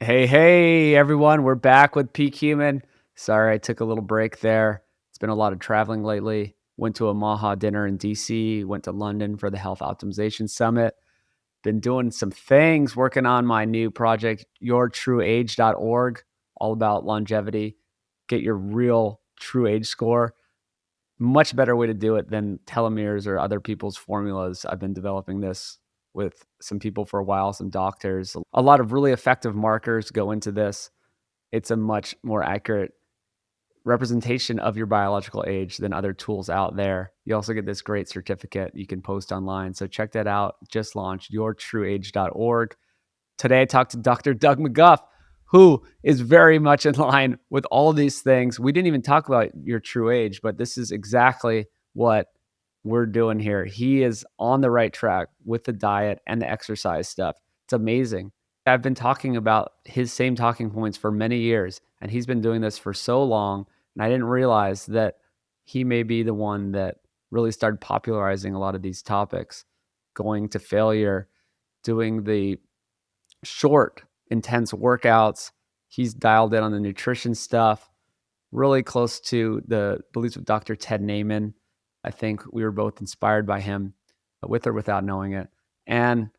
Hey, everyone. We're back with Peak Human. Sorry, I took a little break there. It's been a lot of traveling lately. Went to a Maha dinner in DC, went to London for the Health Optimization Summit. Been doing some things, working on my new project, yourtrueage.org, all about longevity. Get your real true age score. Much better way to do it than telomeres or other people's formulas. I've been developing this with some people for a while, some doctors. A lot of really effective markers go into this. It's a much more accurate representation of your biological age than other tools out there. You also get this great certificate you can post online. So check that out. Just launched yourtrueage.org. Today I talked to Dr. Doug McGuff, who is very much in line with all of these things. We didn't even talk about your true age, but this is exactly what we're doing here. He is on the right track with the diet and the exercise stuff. It's amazing. I've been talking about his same talking points for many years, and he's been doing this for so long. And I didn't realize that he may be the one that really started popularizing a lot of these topics, going to failure, doing the short, intense workouts. He's dialed in on the nutrition stuff, really close to the beliefs of Dr. Ted Naiman. I think we were both inspired by him, with or without knowing it. And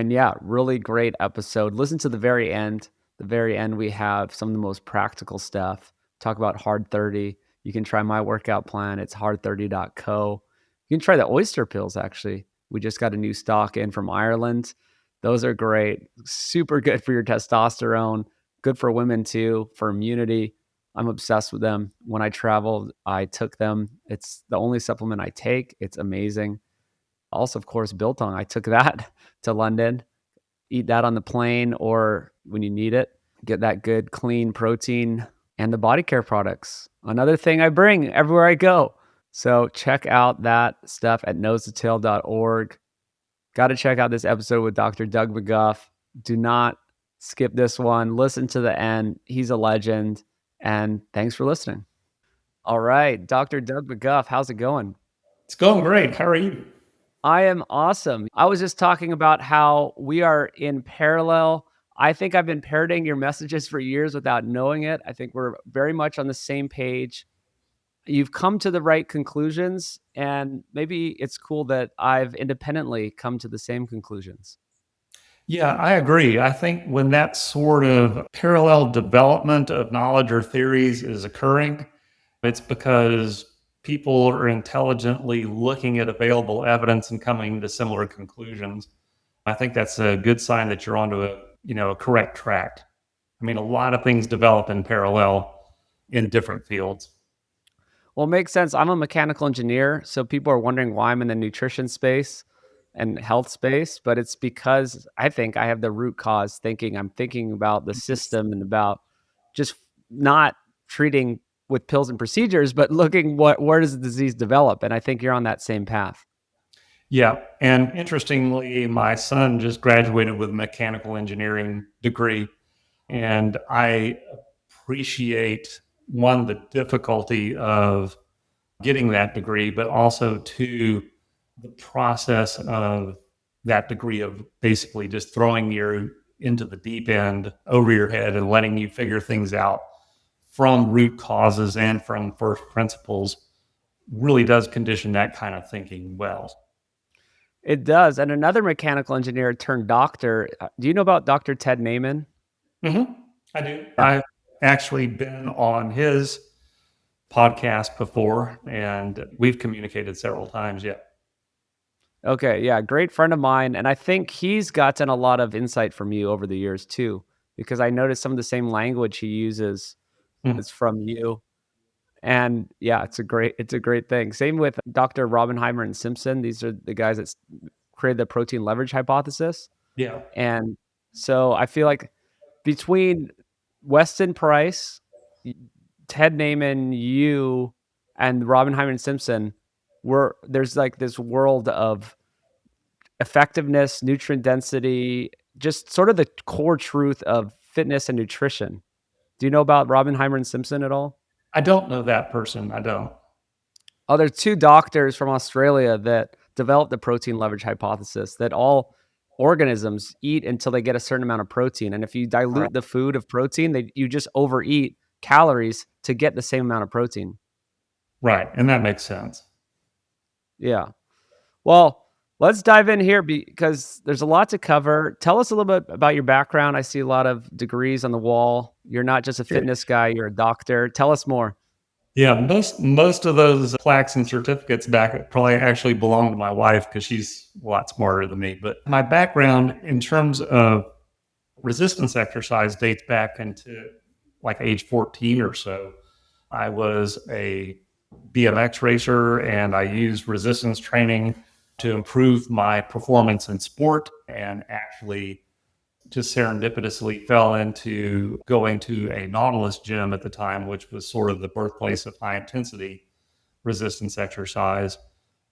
yeah, really great episode. Listen to the very end. The very end, we have some of the most practical stuff. Talk about Hard 30. You can try my workout plan. It's hard30.co. You can try the oyster pills, actually. We just got a new stock in from Ireland. Those are great. Super good for your testosterone. Good for women too, for immunity. I'm obsessed with them. When I traveled, I took them. It's the only supplement I take. It's amazing. Also, of course, biltong. I took that to London. Eat that on the plane or when you need it. Get that good, clean protein and the body care products. Another thing I bring everywhere I go. So check out that stuff at nosetotale.org. Got to check out this episode with Dr. Doug McGuff. Do not skip this one. Listen to the end. He's a legend. And thanks for listening. All right, Dr. Doug McGuff, how's it going? It's going great. How are you? I am awesome. I was just talking about how we are in parallel. I think I've been parroting your messages for years without knowing it. I think we're very much on the same page. You've come to the right conclusions, and maybe it's cool that I've independently come to the same conclusions. Yeah, I agree. I think when that sort of parallel development of knowledge or theories is occurring, it's because people are intelligently looking at available evidence and coming to similar conclusions. I think that's a good sign that you're onto a correct track. I mean, a lot of things develop in parallel in different fields. Well, it makes sense. I'm a mechanical engineer, so people are wondering why I'm in the nutrition space and health space, but it's because I think I have the root cause thinking. I'm thinking about the system and about just not treating with pills and procedures, but looking where does the disease develop? And I think you're on that same path. Yeah. And interestingly, my son just graduated with a mechanical engineering degree. And I appreciate one, the difficulty of getting that degree, but also two, the process of that degree of basically just throwing you into the deep end over your head and letting you figure things out from root causes and from first principles really does condition that kind of thinking well. It does. And another mechanical engineer turned doctor. Do you know about Dr. Ted Naiman? Mm-hmm. I do. Yeah. I've actually been on his podcast before, and we've communicated several times. Yeah. Okay, yeah, great friend of mine, and I think he's gotten a lot of insight from you over the years too, because I noticed some of the same language he uses Mm. is from you. And yeah, it's a great thing. Same with Dr. Robinheimer and Simpson. These are the guys that created the protein leverage hypothesis. Yeah. And so I feel like between Weston Price, y- Ted Naiman, you, and Robinheimer and Simpson, there's like this world of effectiveness, nutrient density, just sort of the core truth of fitness and nutrition. Do you know about Robinheimer and Simpson at all? I don't know that person. I don't. Oh, there's two doctors from Australia that developed the protein leverage hypothesis that all organisms eat until they get a certain amount of protein. And if you Right. dilute the food of protein, you just overeat calories to get the same amount of protein. Right. And that makes sense. Yeah. Well, let's dive in here because there's a lot to cover. Tell us a little bit about your background. I see a lot of degrees on the wall. You're not just a Sure. fitness guy, you're a doctor. Tell us more. Yeah, most of those plaques and certificates back probably actually belong to my wife because she's a lot smarter than me. But my background in terms of resistance exercise dates back into like age 14 or so. I was a BMX racer and I used resistance training to improve my performance in sport, and actually just serendipitously fell into going to a Nautilus gym at the time, which was sort of the birthplace of high intensity resistance exercise.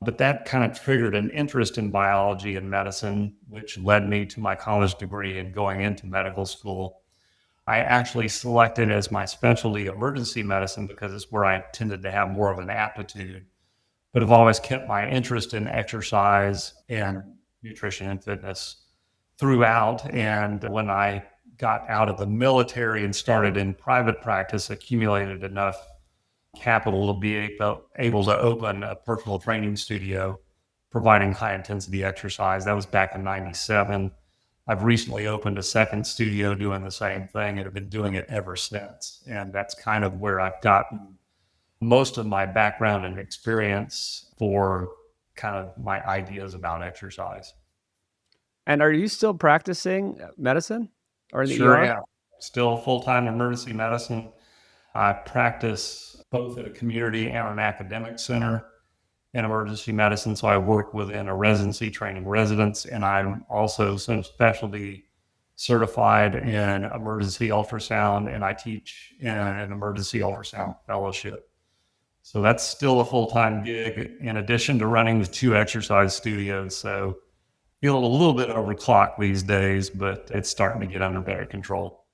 But that kind of triggered an interest in biology and medicine, which led me to my college degree and going into medical school. I actually selected as my specialty emergency medicine because it's where I tended to have more of an aptitude, but I've always kept my interest in exercise and nutrition and fitness throughout. And when I got out of the military and started in private practice, accumulated enough capital to be able to open a personal training studio providing high intensity exercise. That was back in 97. I've recently opened a second studio doing the same thing and have been doing it ever since. And that's kind of where I've gotten most of my background and experience for kind of my ideas about exercise. And are you still practicing medicine or in the Sure ER? am. Still full time emergency medicine. I practice both at a community and an academic center in emergency medicine. So I work within a residency training residents, and I'm also some specialty certified in emergency ultrasound, and I teach in an emergency ultrasound fellowship. So that's still a full-time gig in addition to running the two exercise studios. So feeling a little bit overclocked these days, but it's starting to get under better control.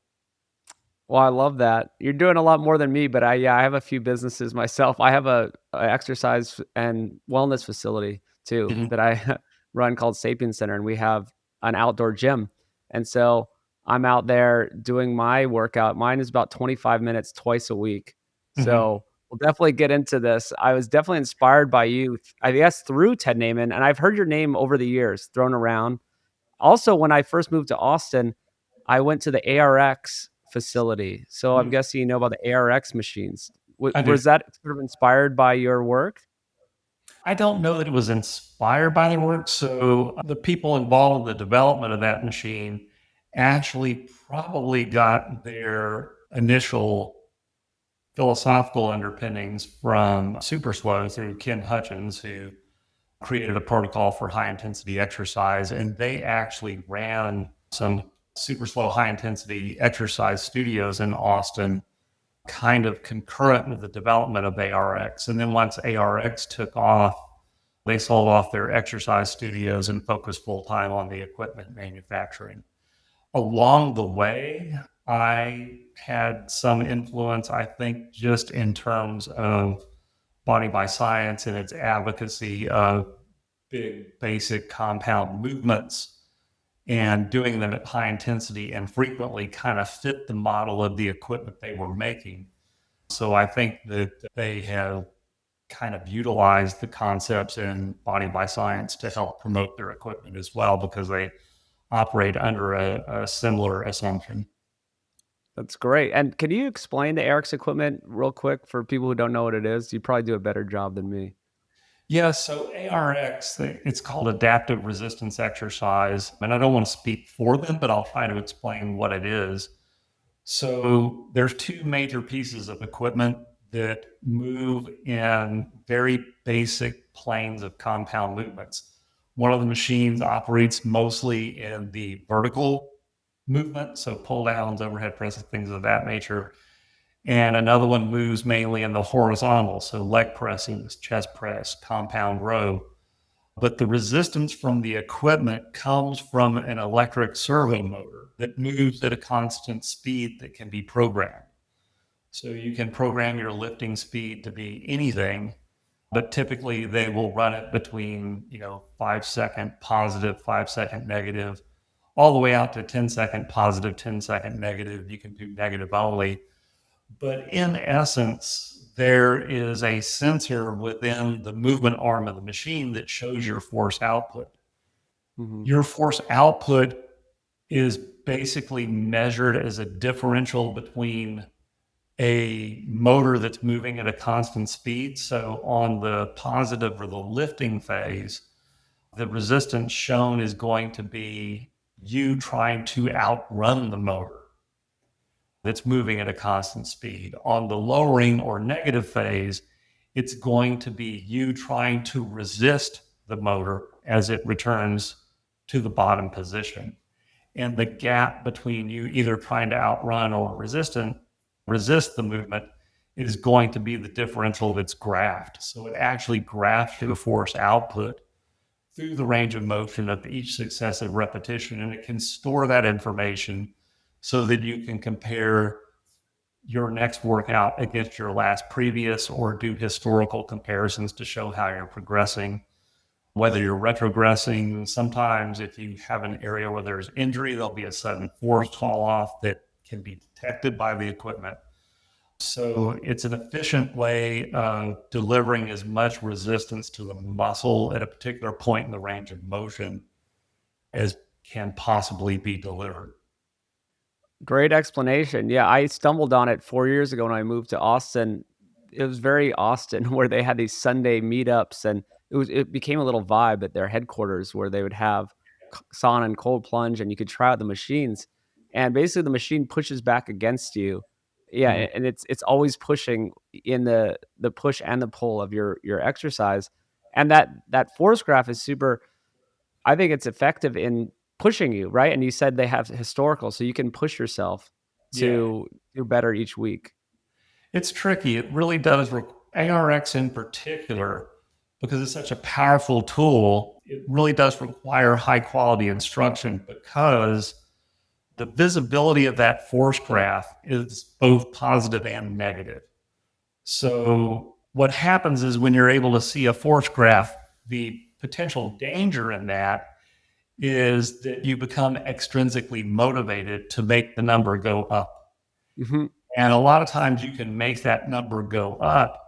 Well, I love that. You're doing a lot more than me, but I have a few businesses myself. I have a exercise and wellness facility too Mhm. that I run called Sapien Center, and we have an outdoor gym. And so I'm out there doing my workout. Mine is about 25 minutes twice a week. Mhm. So we'll definitely get into this. I was definitely inspired by you, I guess, through Ted Naiman, and I've heard your name over the years thrown around. Also, when I first moved to Austin, I went to the ARX facility. So I'm Mm, guessing you know about the ARX machines. I do. Was that sort of inspired by your work? I don't know that it was inspired by their work. So the people involved in the development of that machine actually probably got their initial philosophical underpinnings from Super Slow through Ken Hutchins, who created a protocol for high intensity exercise. And they actually ran some super slow high intensity exercise studios in Austin, kind of concurrent with the development of ARX. And then once ARX took off, they sold off their exercise studios and focused full time on the equipment manufacturing. Along the way, I had some influence, I think, just in terms of Body by Science and its advocacy of big, basic compound movements and doing them at high intensity and frequently kind of fit the model of the equipment they were making. So I think that they have kind of utilized the concepts in Body by Science to help promote their equipment as well, because they operate under a similar assumption. That's great. And can you explain the ARX equipment real quick for people who don't know what it is? You probably do a better job than me. Yeah, so ARX, it's called adaptive resistance exercise. And I don't want to speak for them, but I'll try to explain what it is. So there's two major pieces of equipment that move in very basic planes of compound movements. One of the machines operates mostly in the vertical movement, so pull downs, overhead presses, things of that nature. And another one moves mainly in the horizontal, so leg pressing, chest press, compound row. But the resistance from the equipment comes from an electric servo motor that moves at a constant speed that can be programmed. So you can program your lifting speed to be anything, but typically they will run it between, 5-second positive, 5-second negative, all the way out to 10-second positive, 10-second negative. You can do negative only. But in essence, there is a sensor within the movement arm of the machine that shows your force output. Mhm. Your force output is basically measured as a differential between a motor that's moving at a constant speed. So on the positive or the lifting phase, the resistance shown is going to be you trying to outrun the motor that's moving at a constant speed. On the lowering or negative phase, it's going to be you trying to resist the motor as it returns to the bottom position. And the gap between you either trying to outrun or resist the movement is going to be the differential that's graphed. So it actually graphs the force output through the range of motion of each successive repetition, and it can store that information so that you can compare your next workout against your last previous, or do historical comparisons to show how you're progressing, whether you're retrogressing. Sometimes if you have an area where there's injury, there'll be a sudden force fall off that can be detected by the equipment. So it's an efficient way of delivering as much resistance to the muscle at a particular point in the range of motion as can possibly be delivered. Great explanation. Yeah, I stumbled on it 4 years ago when I moved to Austin. It was very Austin where they had these Sunday meetups, and it became a little vibe at their headquarters where they would have sauna and cold plunge, and you could try out the machines, and basically the machine pushes back against you. Yeah, Mhm. and it's always pushing in the push and the pull of your exercise, and that force graph is super. I think it's effective in pushing you, right? And you said they have historical, so you can push yourself Yeah, to do better each week. it's tricky. It really does. ARX in particular, because it's such a powerful tool, it really does require high quality instruction, because the visibility of that force graph is both positive and negative. So what happens is when you're able to see a force graph, the potential danger in that is that you become extrinsically motivated to make the number go up. Mhm. And a lot of times you can make that number go up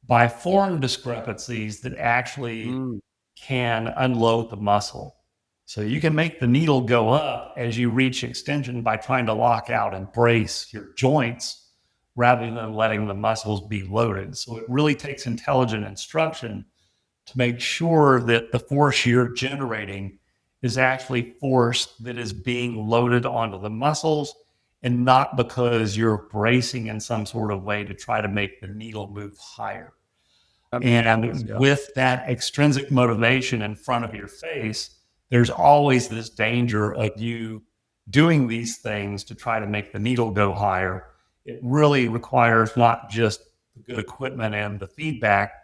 by form discrepancies that actually Mm. can unload the muscle. So you can make the needle go up as you reach extension by trying to lock out and brace your joints rather than letting the muscles be loaded. So it really takes intelligent instruction to make sure that the force you're generating is actually force that is being loaded onto the muscles, and not because you're bracing in some sort of way to try to make the needle move higher. That makes sense, And yeah. with that extrinsic motivation in front of your face, there's always this danger of you doing these things to try to make the needle go higher. It really requires not just the good equipment and the feedback,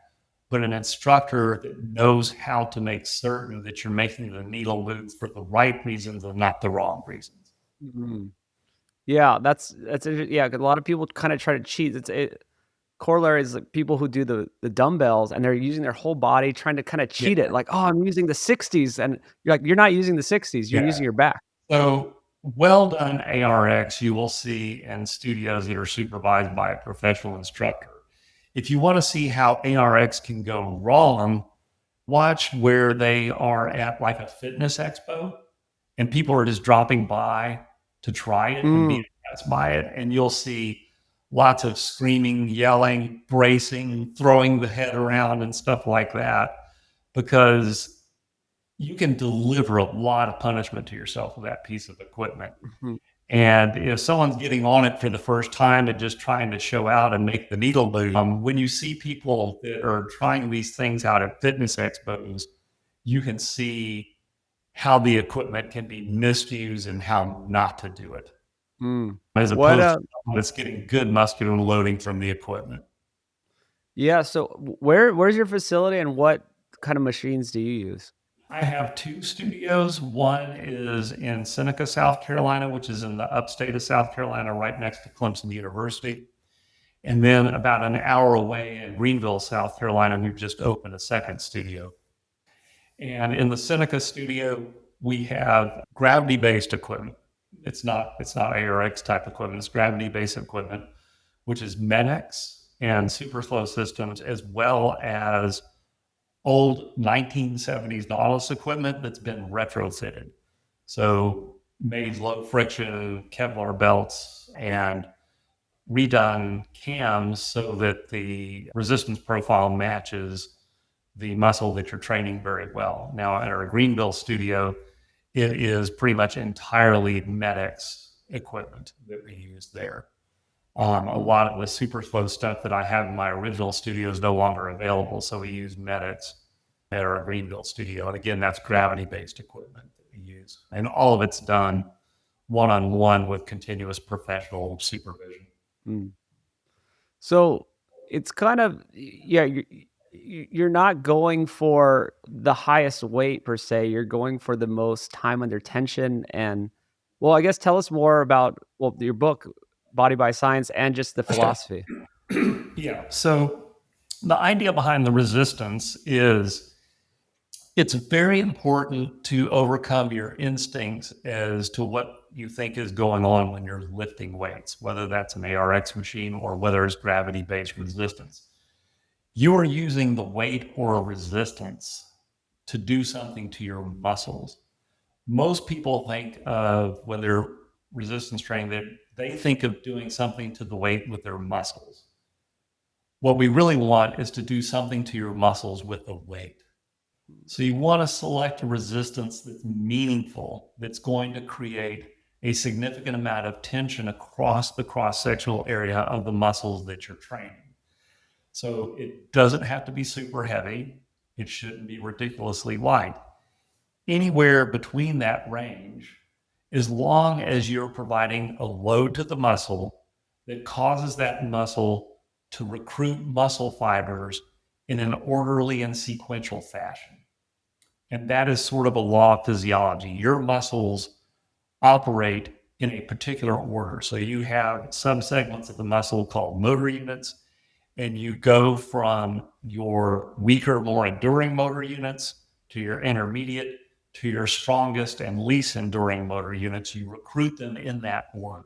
but an instructor that knows how to make certain that you're making the needle move for the right reasons and not the wrong reasons. Mhm. Yeah, that's yeah, 'cause a lot of people kinda try to cheat. Corollary is like people who do the dumbbells, and they're using their whole body trying to kinda Yeah. cheat it, like, "Oh, I'm using the 60s," and you're like, "You're not using the 60s, you're Yeah. using your back." So well done ARX you will see in studios that are supervised by a professional instructor. If you want to see how ARX can go wrong, watch where they are at like a fitness expo and people are just dropping by to try it and be Mm, impressed by it. And you'll see lots of screaming, yelling, bracing, throwing the head around and stuff like that, because you can deliver a lot of punishment to yourself with that piece of equipment. mhm, And if someone's getting on it for the first time and just trying to show out and make the needle move, when you see people that are trying these things out at fitness expos, you can see how the equipment can be misused and how not to do it, mm. as What, opposed to someone that's getting good muscular loading from the equipment. yeah, so where's your facility and what kind of machines do you use? I have two studios. One is in Seneca, South Carolina, which is in the upstate of South Carolina, right next to Clemson University. And then about an hour away in Greenville, South Carolina, we've just opened a second studio. And in the Seneca studio, we have gravity-based equipment. It's not ARX type equipment. It's gravity-based equipment, which is MEDEX and super slow systems, as well as old 1970s Nautilus equipment that's been retrofitted. So made low friction Kevlar belts and redone cams so that the resistance profile matches the muscle that you're training very well. Now, at our Greenville studio, it is pretty much entirely MEDEX equipment that we use there. A lot of the super slow stuff that I have in my original studio is no longer available, so we use MEDEX at our Greenville studio. And again, that's gravity-based equipment that we use. And all of it's done one-on-one with continuous professional supervision. Mm. So it's kind of, yeah, you're not going for the highest weight per se. You're going for the most time under tension. And well, I guess tell us more about, well, your book, Body by Science, and just the philosophy. Yeah. So the idea behind the resistance is it's very important to overcome your instincts as to what you think is going on when you're lifting weights, whether that's an ARX machine or whether it's gravity-based resistance. You are using the weight or resistance to do something to your muscles. Most people think of when they're resistance training that they think of doing something to the weight with their muscles. What we really want is to do something to your muscles with the weight. So you want to select a resistance that's meaningful, that's going to create a significant amount of tension across the cross-sectional area of the muscles that you're training. So it doesn't have to be super heavy. It shouldn't be ridiculously light. Anywhere between that range, as long as you're providing a load to the muscle that causes that muscle to recruit muscle fibers in an orderly and sequential fashion. And that is sort of a law of physiology. Your muscles operate in a particular order. So you have subsegments of the muscle called motor units, and you go from your weaker, more enduring motor units to your intermediate to your strongest and least enduring motor units. You recruit them in that order.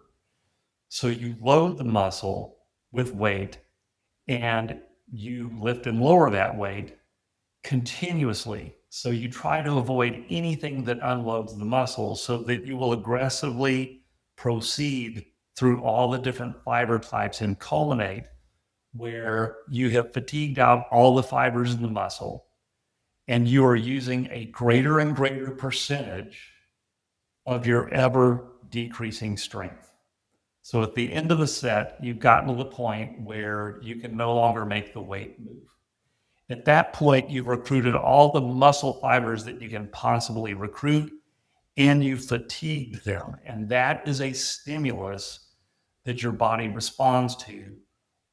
So you load the muscle with weight and you lift and lower that weight continuously. So you try to avoid anything that unloads the muscle so that you will aggressively proceed through all the different fiber types and culminate where you have fatigued out all the fibers in the muscle and you are using a greater and greater percentage of your ever decreasing strength. So at the end of the set, you've gotten to the point where you can no longer make the weight move. At that point, you've recruited all the muscle fibers that you can possibly recruit, and you've fatigued them. And that is a stimulus that your body responds to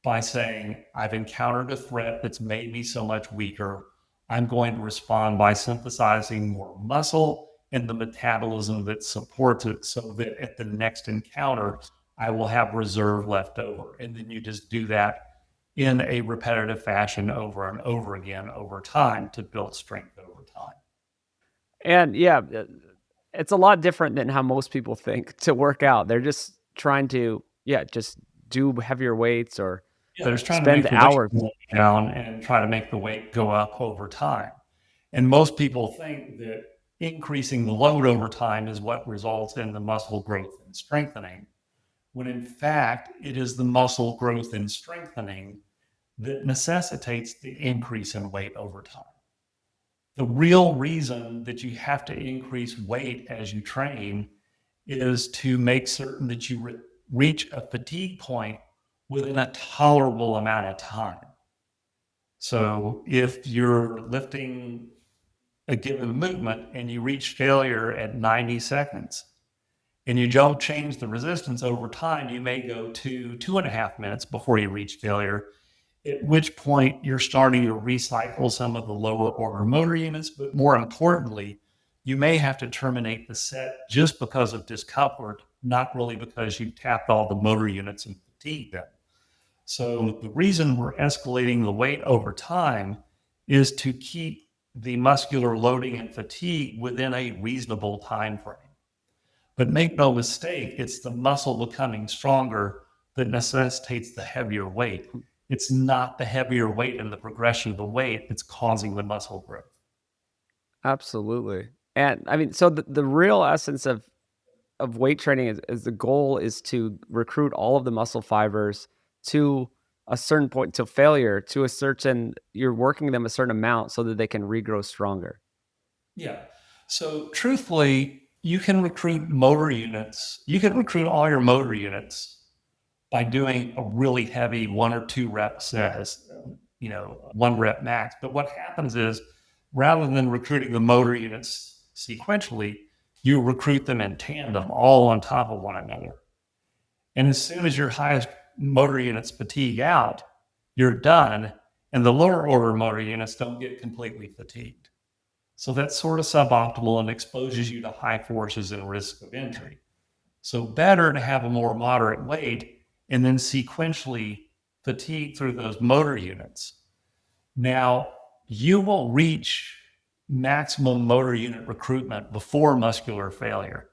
by saying, I've encountered a threat that's made me so much weaker. I'm going to respond by synthesizing more muscle and the metabolism that supports it so that at the next encounter, I will have reserve left over. And then you just do that in a repetitive fashion over and over again over time to build strength over time. And yeah, it's a lot different than how most people think to work out. They're just trying to, yeah, just do heavier weights or Yeah, they're just trying to spend make the hours. weight go down and try to make the weight go up over time. And most people think that increasing the load over time is what results in the muscle growth and strengthening, when in fact, it is the muscle growth and strengthening that necessitates the increase in weight over time. The real reason that you have to increase weight as you train is to make certain that you reach a fatigue point within a tolerable amount of time. So if you're lifting a given movement and you reach failure at 90 seconds and you don't change the resistance over time, you may go to 2.5 minutes before you reach failure, at which point you're starting to recycle some of the lower order motor units. But more importantly, you may have to terminate the set just because of discomfort, not really because you tapped all the motor units and fatigued them. So the reason we're escalating the weight over time is to keep the muscular loading and fatigue within a reasonable time frame. But make no mistake, it's the muscle becoming stronger that necessitates the heavier weight. It's not the heavier weight and the progression of the weight that's causing the muscle growth. Absolutely. And I mean, so the real essence of weight training is the goal is to recruit all of the muscle fibers to a certain point to failure, to a certain you're working them a certain amount so that they can regrow stronger. Yeah. So truthfully, you can recruit motor units. You can recruit all your motor units by doing a really heavy 1 or 2 rep set as, 1 rep max. But what happens is rather than recruiting the motor units sequentially, you recruit them in tandem, all on top of one another. And as soon as your highest motor units fatigue out, you're done. And the lower order motor units don't get completely fatigued. So that's sort of suboptimal and exposes you to high forces and risk of injury. So better to have a more moderate weight and then sequentially fatigue through those motor units. Now, you will reach maximum motor unit recruitment before muscular failure.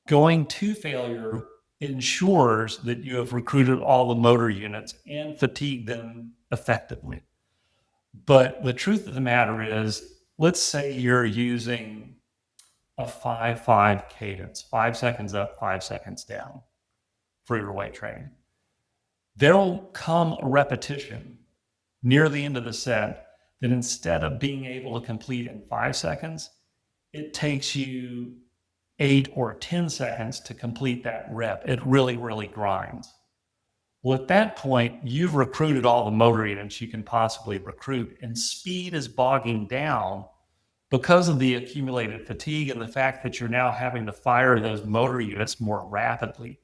Going to failure ensures that you have recruited all the motor units and fatigued them effectively. But the truth of the matter is, let's say you're using a 5-5 cadence, 5 seconds up, 5 seconds down for your weight training. There'll come a repetition near the end of the set that instead of being able to complete in 5 seconds, it takes you 8 or 10 seconds to complete that rep. It really, really grinds. Well, at that point, you've recruited all the motor units you can possibly recruit, and speed is bogging down because of the accumulated fatigue and the fact that you're now having to fire those motor units more rapidly.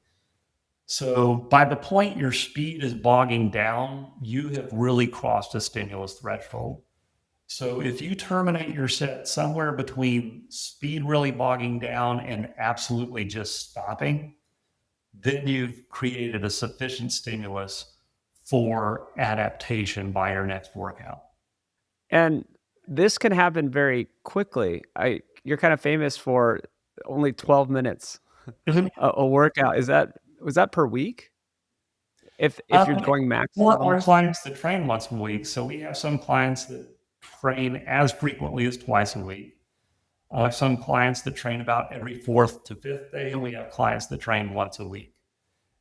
So by the point your speed is bogging down, you have really crossed a stimulus threshold. So if you terminate your set somewhere between speed really bogging down and absolutely just stopping, then you've created a sufficient stimulus for adaptation by your next workout. And this can happen very quickly. You're kind of famous for only 12 minutes a workout. Was that per week? If you're going For maximum? our clients that train once a week, so we have some clients that train as frequently as twice a week. Some clients that train about every fourth to fifth day, and we have clients that train once a week.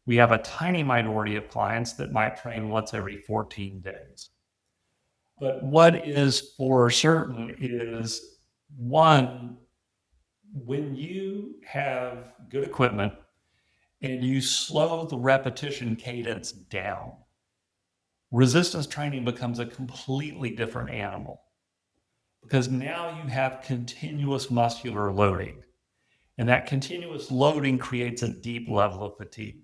We have a tiny minority of clients that might train once every 14 days. But what is for certain is one, when you have good equipment and you slow the repetition cadence down, resistance training becomes a completely different animal because now you have continuous muscular loading, and that continuous loading creates a deep level of fatigue.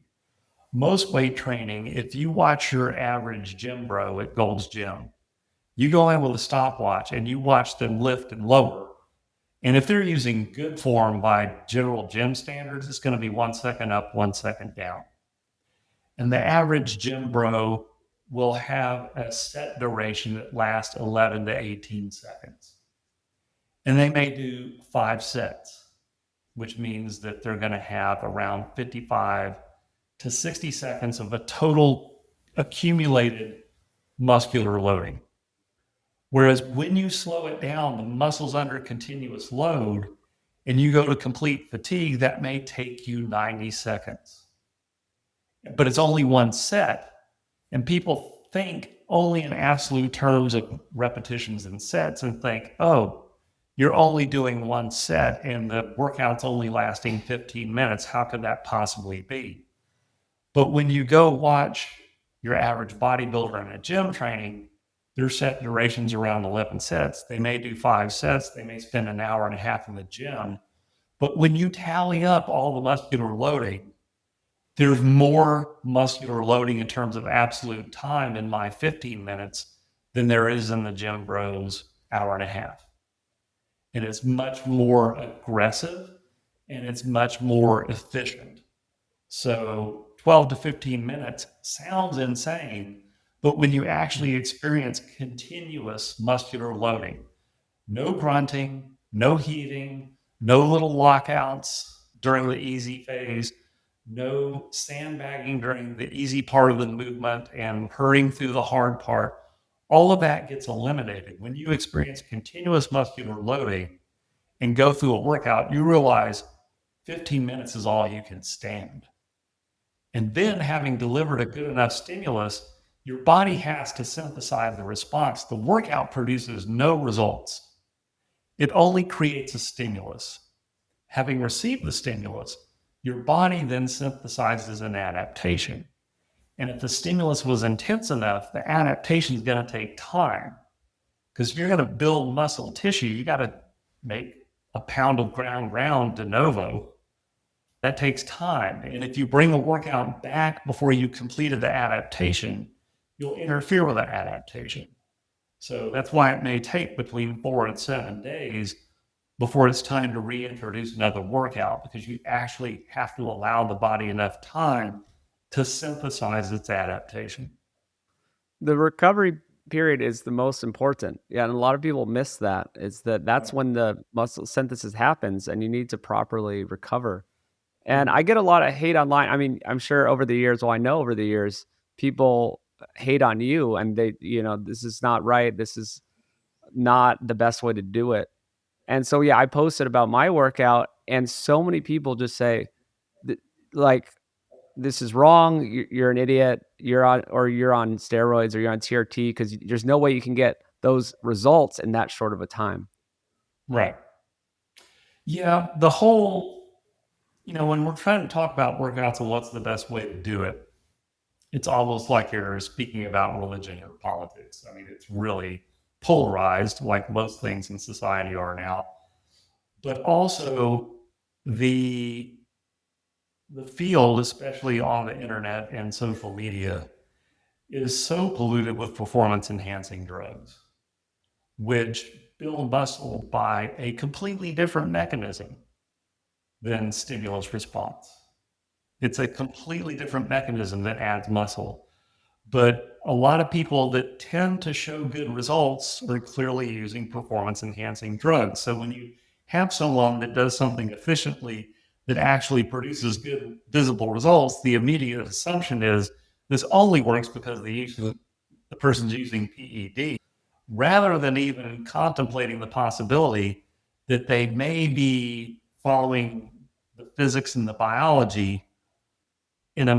Most weight training, if you watch your average gym bro at Gold's Gym, you go in with a stopwatch and you watch them lift and lower. And if they're using good form by general gym standards, it's going to be 1 second up, 1 second down. And the average gym bro will have a set duration that lasts 11 to 18 seconds. And they may do 5 sets, which means that they're going to have around 55 to 60 seconds of a total accumulated muscular loading. Whereas when you slow it down, the muscle's under continuous load, and you go to complete fatigue, that may take you 90 seconds. But it's only one set, and people think only in absolute terms of repetitions and sets and think, oh, you're only doing one set and the workout's only lasting 15 minutes. How could that possibly be? But when you go watch your average bodybuilder in a gym training, their set durations around 11 sets. They may do 5 sets. They may spend an hour and a half in the gym. But when you tally up all the muscular loading, there's more muscular loading in terms of absolute time in my 15 minutes than there is in the gym bros hour and a half. And it's much more aggressive and it's much more efficient. So 12 to 15 minutes sounds insane, but when you actually experience continuous muscular loading, no grunting, no heaving, no little lockouts during the easy phase, no sandbagging during the easy part of the movement and hurrying through the hard part, all of that gets eliminated. When you experience continuous muscular loading and go through a workout, you realize 15 minutes is all you can stand. And then, having delivered a good enough stimulus, your body has to synthesize the response. The workout produces no results. It only creates a stimulus. Having received the stimulus, your body then synthesizes an adaptation. And if the stimulus was intense enough, the adaptation is going to take time. Because if you're going to build muscle tissue, you got to make a pound of ground round de novo. That takes time. And if you bring a workout back before you completed the adaptation, you'll interfere with that adaptation. So that's why it may take between 4 and 7 days before it's time to reintroduce another workout, because you actually have to allow the body enough time to synthesize its adaptation. The recovery period is the most important. Yeah, and a lot of people miss that. Is that that's when the muscle synthesis happens and you need to properly recover. And I get a lot of hate online. I mean, I'm sure over the years, well, I know over the years, people hate on you and they, this is not right. This is not the best way to do it. And so, yeah, I posted about my workout and so many people just say, th- like, this is wrong. You're an idiot. You're on steroids or you're on TRT because there's no way you can get those results in that short of a time. Right. Yeah. The whole, when we're trying to talk about workouts and what's the best way to do it, it's almost like you're speaking about religion or politics. I mean, it's really polarized, like most things in society are now. But also, the the field, especially on the internet and social media, is so polluted with performance enhancing drugs, which build muscle by a completely different mechanism than stimulus response. It's a completely different mechanism that adds muscle. But a lot of people that tend to show good results are clearly using performance enhancing drugs. So when you have someone that does something efficiently that actually produces good visible results, the immediate assumption is this only works because the person's using PED, rather than even contemplating the possibility that they may be following the physics and the biology in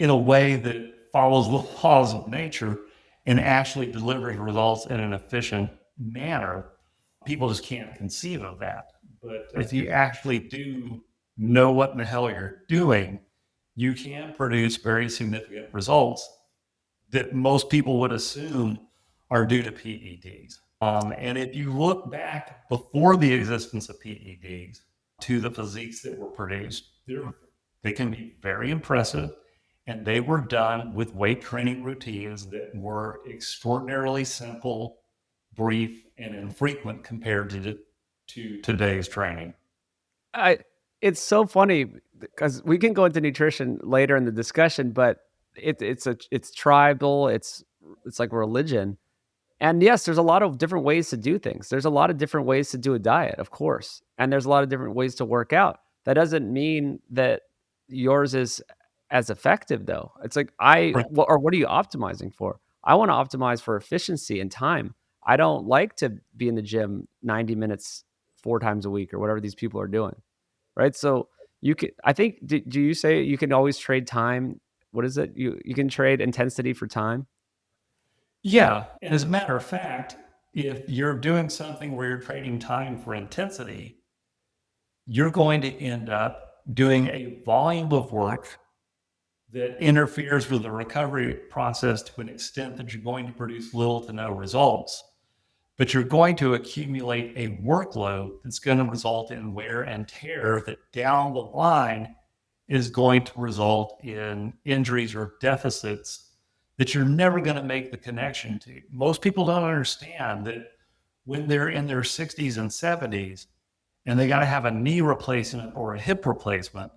a way that follows the laws of nature and actually delivering results in an efficient manner. People just can't conceive of that. But if you actually do know what in the hell you're doing, you can produce very significant results that most people would assume are due to PEDs. And if you look back before the existence of PEDs to the physiques that were produced, they can be very impressive. And they were done with weight training routines that were extraordinarily simple, brief, and infrequent compared to today's training. I It's so funny because we can go into nutrition later in the discussion, but it's tribal, it's like religion. And yes, there's a lot of different ways to do things. There's a lot of different ways to do a diet, of course. And there's a lot of different ways to work out. That doesn't mean that yours is as effective though. It's like Right. what are you optimizing for? I want to optimize for efficiency and time. I don't like to be in the gym 90 minutes 4 times a week or whatever these people are doing. Right? So you can I think do you say you can always trade time? What is it? You can trade intensity for time? Yeah. And as a matter of fact, if you're doing something where you're trading time for intensity, you're going to end up doing a volume of work that interferes with the recovery process to an extent that you're going to produce little to no results. But you're going to accumulate a workload that's going to result in wear and tear that down the line is going to result in injuries or deficits that you're never going to make the connection to. Most people don't understand that when they're in their 60s and 70s and they got to have a knee replacement or a hip replacement,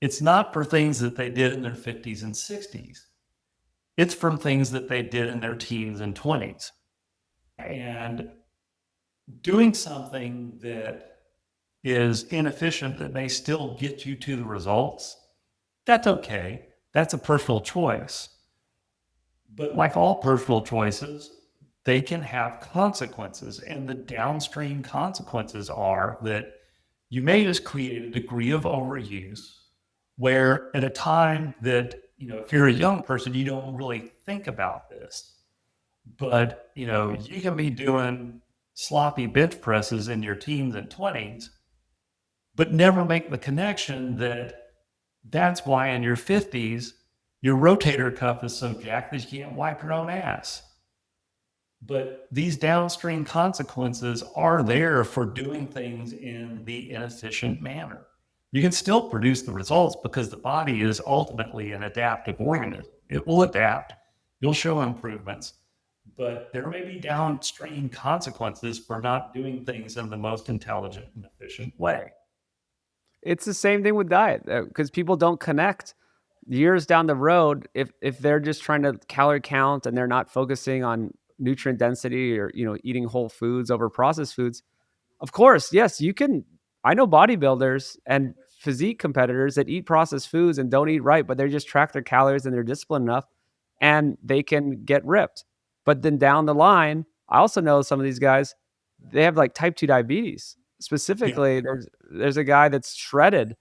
It's not for things that they did in their 50s and 60s. It's from things that they did in their teens and 20s. And doing something that is inefficient that may still get you to the results, that's okay. That's a personal choice. But like all personal choices, they can have consequences. And the downstream consequences are that you may just create a degree of overuse where at a time that, if you're a young person, you don't really think about this. But, you can be doing sloppy bench presses in your teens and 20s, but never make the connection that that's why in your 50s, your rotator cuff is so jacked that you can't wipe your own ass. But these downstream consequences are there for doing things in the inefficient manner. You can still produce the results because the body is ultimately an adaptive organism. It will adapt, you'll show improvements, but there may be downstream consequences for not doing things in the most intelligent and efficient way. It's the same thing with diet, because people don't connect years down the road if they're just trying to calorie count and they're not focusing on nutrient density or, eating whole foods over processed foods. Of course, yes, you can. I know bodybuilders and physique competitors that eat processed foods and don't eat right, but they just track their calories and they're disciplined enough and they can get ripped. But then down the line, I also know some of these guys, they have like type 2 diabetes. Yeah. Specifically, there's a guy that's shredded,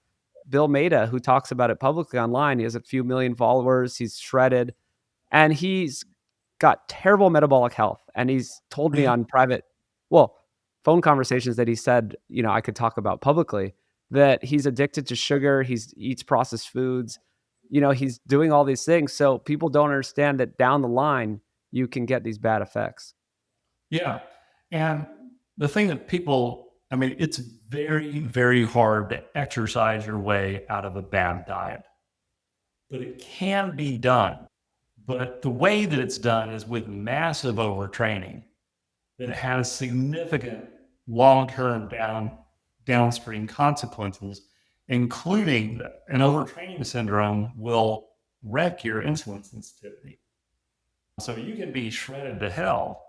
Bill Maida, who talks about it publicly online. He has a few million followers. He's shredded and he's got terrible metabolic health. And he's told me on private, well, phone conversations that he said, I could talk about publicly that he's addicted to sugar. He eats processed foods. He's doing all these things. So people don't understand that down the line, you can get these bad effects. Yeah. And the thing that it's very, very hard to exercise your way out of a bad diet, but it can be done. But the way that it's done is with massive overtraining that has significant long-term downstream consequences, including an overtraining syndrome will wreck your insulin sensitivity. So you can be shredded to hell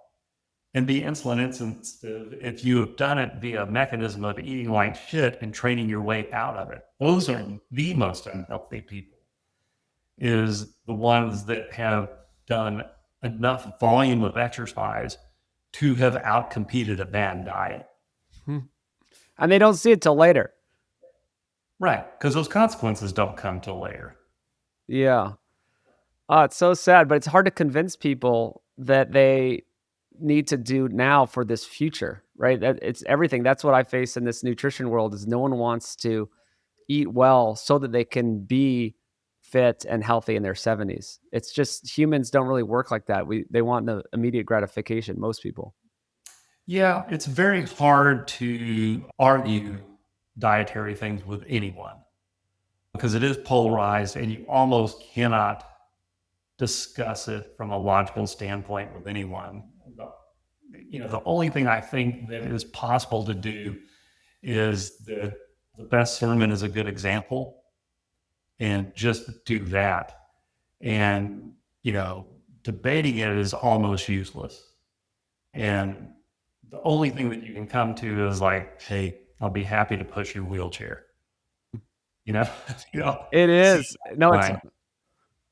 and be insulin insensitive if you have done it via a mechanism of eating like shit and training your way out of it. Those are the most unhealthy people, is the ones that have done enough volume of exercise to have outcompeted a bad diet. Hmm. And they don't see it till later. Right. Because those consequences don't come till later. Yeah. Oh, it's so sad, but it's hard to convince people that they need to do now for this future, right? That it's everything. That's what I face in this nutrition world is no one wants to eat well so that they can be fit and healthy in their 70s. It's just humans don't really work like that. They want the immediate gratification, most people. Yeah, it's very hard to argue dietary things with anyone because it is polarized and you almost cannot discuss it from a logical standpoint with anyone. The only thing I think that is possible to do is the best sermon is a good example, and just do that. And, debating it is almost useless. And the only thing that you can come to is like, hey, I'll be happy to push your wheelchair. You know, It see is. No, it's fine.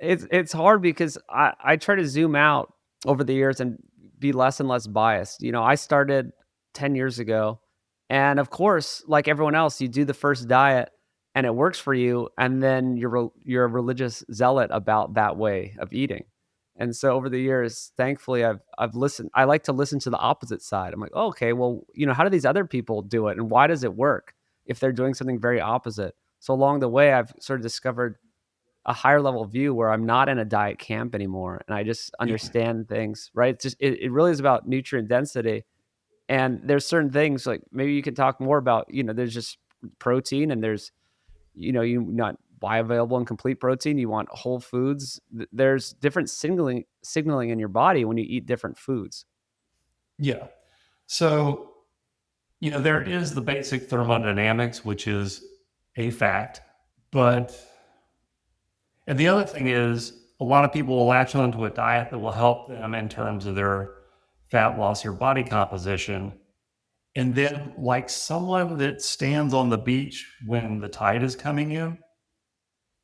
It's hard because I try to zoom out over the years and be less and less biased. I started 10 years ago, and of course, like everyone else, you do the first diet and it works for you, and then you're a religious zealot about that way of eating. And so over the years, thankfully, I've listened. I like to listen to the opposite side. I'm like, oh, okay, well, how do these other people do it, and why does it work if they're doing something very opposite? So along the way, I've sort of discovered a higher level view where I'm not in a diet camp anymore and I just Yeah. understand things, right? It really is about nutrient density. And there's certain things like maybe you could talk more about, there's just protein and there's, you not bioavailable and complete protein. You want whole foods. There's different signaling in your body when you eat different foods. Yeah. So, there is the basic thermodynamics, which is a fact, but And the other thing is, a lot of people will latch onto a diet that will help them in terms of their fat loss or body composition. And then, like someone that stands on the beach when the tide is coming in,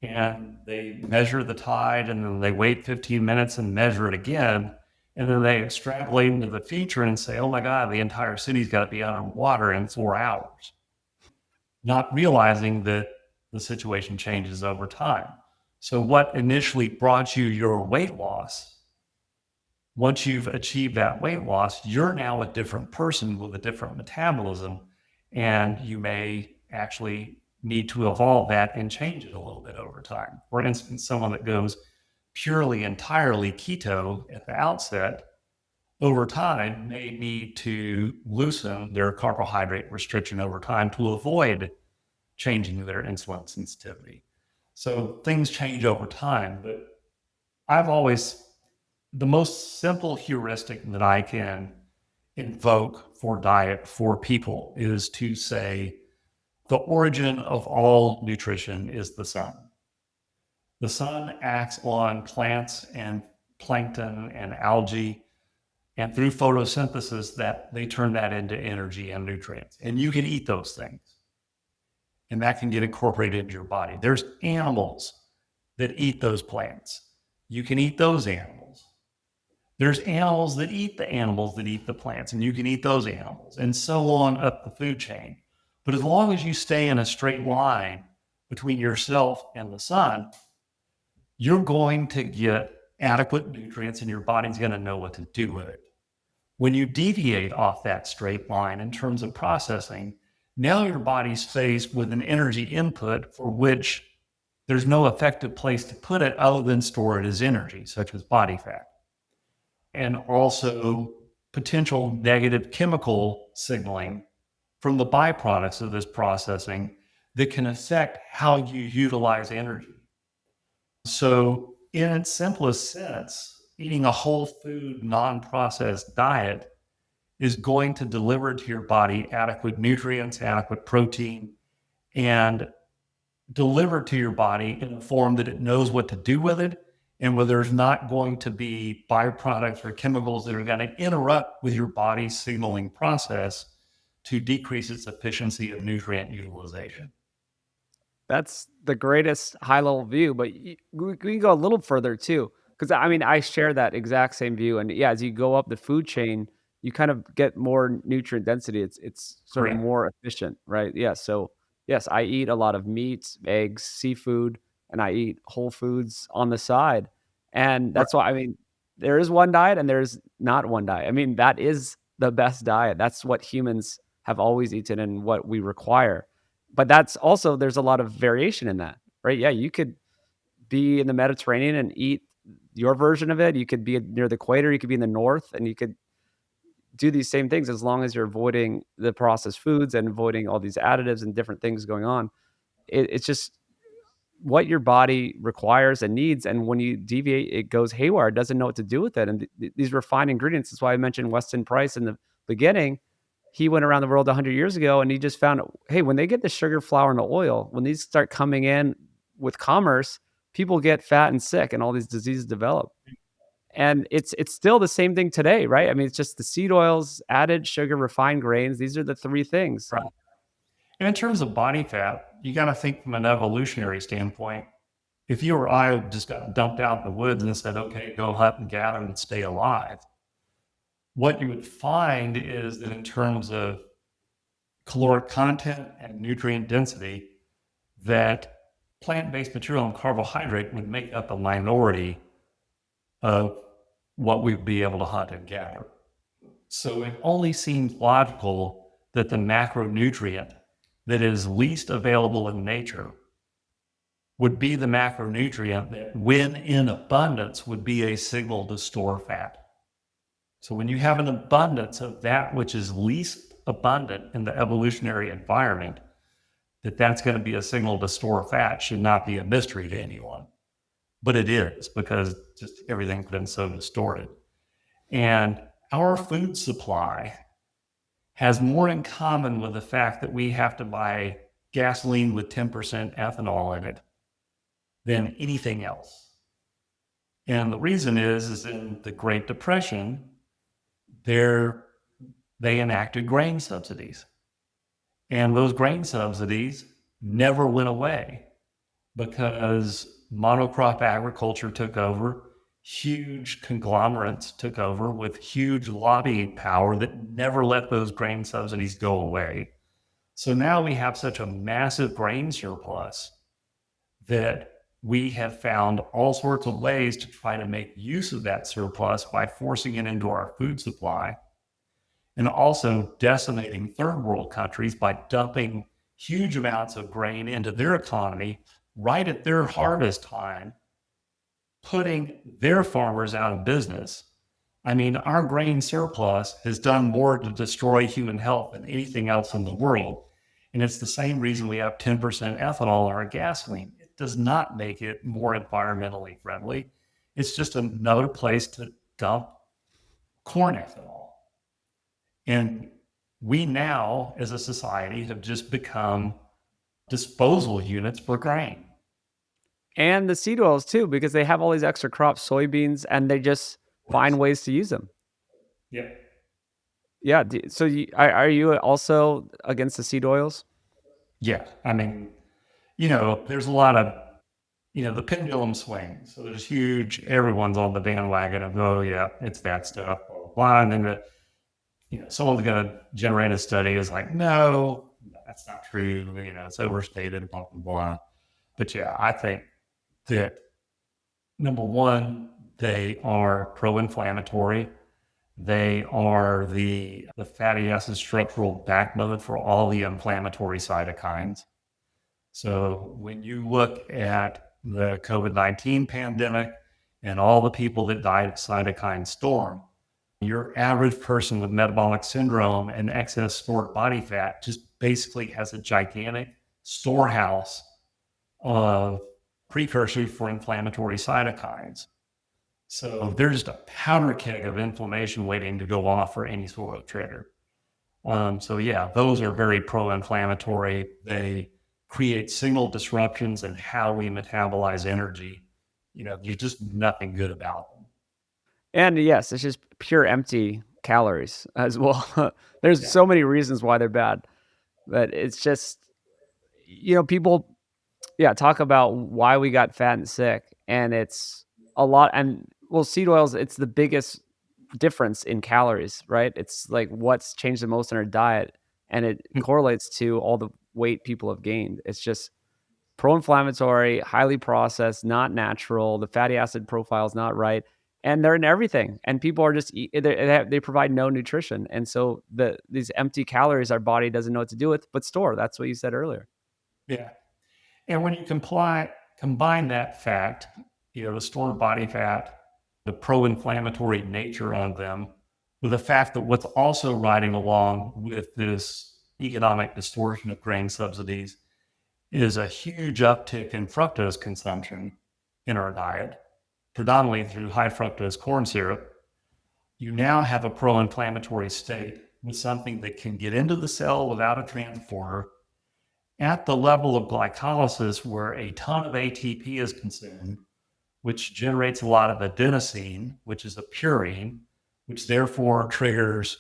and they measure the tide and then they wait 15 minutes and measure it again. And then they extrapolate into the future and say, oh my God, the entire city's got to be underwater in 4 hours, not realizing that the situation changes over time. So, what initially brought you your weight loss, once you've achieved that weight loss, you're now a different person with a different metabolism. And you may actually need to evolve that and change it a little bit over time. For instance, someone that goes purely, entirely keto at the outset, over time may need to loosen their carbohydrate restriction over time to avoid changing their insulin sensitivity. So things change over time, but I've always, the most simple heuristic that I can invoke for diet for people is to say the origin of all nutrition is the sun. The sun acts on plants and plankton and algae, and through photosynthesis, that they turn that into energy and nutrients. And you can eat those things, and that can get incorporated into your body. There's animals that eat those plants. You can eat those animals. There's animals that eat the animals that eat the plants, and you can eat those animals, and so on up the food chain. But as long as you stay in a straight line between yourself and the sun, you're going to get adequate nutrients and your body's going to know what to do with it. When you deviate off that straight line in terms of processing, now your body's faced with an energy input for which there's no effective place to put it other than store it as energy, such as body fat. And also potential negative chemical signaling from the byproducts of this processing that can affect how you utilize energy. So, in its simplest sense, eating a whole food, non processed diet is going to deliver to your body adequate nutrients, adequate protein, and deliver to your body in a form that it knows what to do with it, and where there's not going to be byproducts or chemicals that are going to interrupt with your body's signaling process to decrease its efficiency of nutrient utilization. That's the greatest high level view, but we can go a little further too, because I mean, I share that exact same view. And yeah, as you go up the food chain, you kind of get more nutrient density. It's sort of Correct. more efficient, right? Yeah. So yes, I eat a lot of meats, eggs, seafood, and I eat whole foods on the side. And Right. that's why I mean, there is one diet and there's not one diet. I mean, that is the best diet. That's what humans have always eaten and what we require, but that's also there's a lot of variation in that, right? Yeah, you could be in the Mediterranean and eat your version of it. You could be near the equator, you could be in the north, and you could do these same things as long as you're avoiding the processed foods and avoiding all these additives and different things going on. It's just what your body requires and needs, and when you deviate, it goes haywire. It doesn't know what to do with it, and these refined ingredients. That's why I mentioned Weston Price in the beginning. He went around the world 100 years ago, and he just found, hey, when they get the sugar, flour, and the oil, when these start coming in with commerce, people get fat and sick, and all these diseases develop. And it's still the same thing today, right? I mean, it's just the seed oils, added sugar, refined grains. These are the three things. Right. And in terms of body fat, you got to think from an evolutionary standpoint. If you or I just got dumped out in the woods and said, okay, go hunt and gather and stay alive, what you would find is that in terms of caloric content and nutrient density, that plant-based material and carbohydrate would make up a minority of what we'd be able to hunt and gather. So it only seems logical that the macronutrient that is least available in nature would be the macronutrient that, when in abundance, would be a signal to store fat. So when you have an abundance of that which is least abundant in the evolutionary environment, that's going to be a signal to store fat should not be a mystery to anyone. But it is, because just everything's been so distorted. And our food supply has more in common with the fact that we have to buy gasoline with 10% ethanol in it than anything else. And the reason is in the Great Depression, they enacted grain subsidies. And those grain subsidies never went away because monocrop agriculture took over, huge conglomerates took over with huge lobbying power that never let those grain subsidies go away. So now we have such a massive grain surplus that we have found all sorts of ways to try to make use of that surplus by forcing it into our food supply, and also decimating third world countries by dumping huge amounts of grain into their economy right at their harvest time, putting their farmers out of business. I mean, our grain surplus has done more to destroy human health than anything else in the world. And it's the same reason we have 10% ethanol in our gasoline. It does not make it more environmentally friendly. It's just another place to dump corn ethanol. And we now, as a society, have just become disposal units for grain. And the seed oils too, because they have all these extra crops, soybeans, and they just find ways to use them. Yeah. Yeah. So are you also against the seed oils? Yeah. I mean, there's a lot of, the pendulum swings. So there's huge, everyone's on the bandwagon of, oh, yeah, it's that stuff, blah, blah, blah. And then someone's going to generate a study is like, no, that's not true. It's overstated, blah, blah, blah. But yeah, I think that number one, they are pro-inflammatory. They are the fatty acid structural backbone for all the inflammatory cytokines. So when you look at the COVID-19 pandemic and all the people that died of cytokine storm, your average person with metabolic syndrome and excess stored body fat just basically has a gigantic storehouse of precursors for inflammatory cytokines. So they're just a powder keg of inflammation waiting to go off for any sort of trigger. So yeah, those are very pro-inflammatory. They create signal disruptions in how we metabolize energy. There's just nothing good about them. And yes, it's just pure empty calories as well. There's Yeah. so many reasons why they're bad, but it's just, people, yeah, talk about why we got fat and sick, and it's a lot. And well, seed oils, it's the biggest difference in calories, right? It's like what's changed the most in our diet, and it correlates to all the weight people have gained. It's just pro-inflammatory, highly processed, not natural. The fatty acid profile is not right, and they're in everything. And people are just they provide no nutrition, and so these empty calories our body doesn't know what to do with, but store. That's what you said earlier. Yeah. And when you combine that fact, the stored body fat, the pro-inflammatory nature of them, with the fact that what's also riding along with this economic distortion of grain subsidies is a huge uptick in fructose consumption in our diet, predominantly through high fructose corn syrup, you now have a pro-inflammatory state with something that can get into the cell without a transporter at the level of glycolysis where a ton of ATP is consumed, which generates a lot of adenosine, which is a purine, which therefore triggers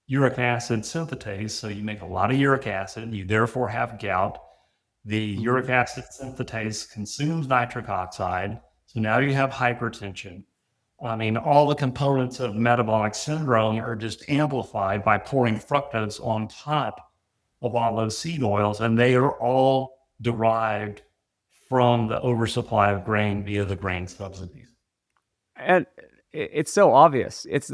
uric acid synthetase. So you make a lot of uric acid, you therefore have gout. The uric acid synthetase consumes nitric oxide. So now you have hypertension. I mean, all the components of metabolic syndrome are just amplified by pouring fructose on top of all those seed oils, and they are all derived from the oversupply of grain via the grain subsidies. And it's so obvious. It's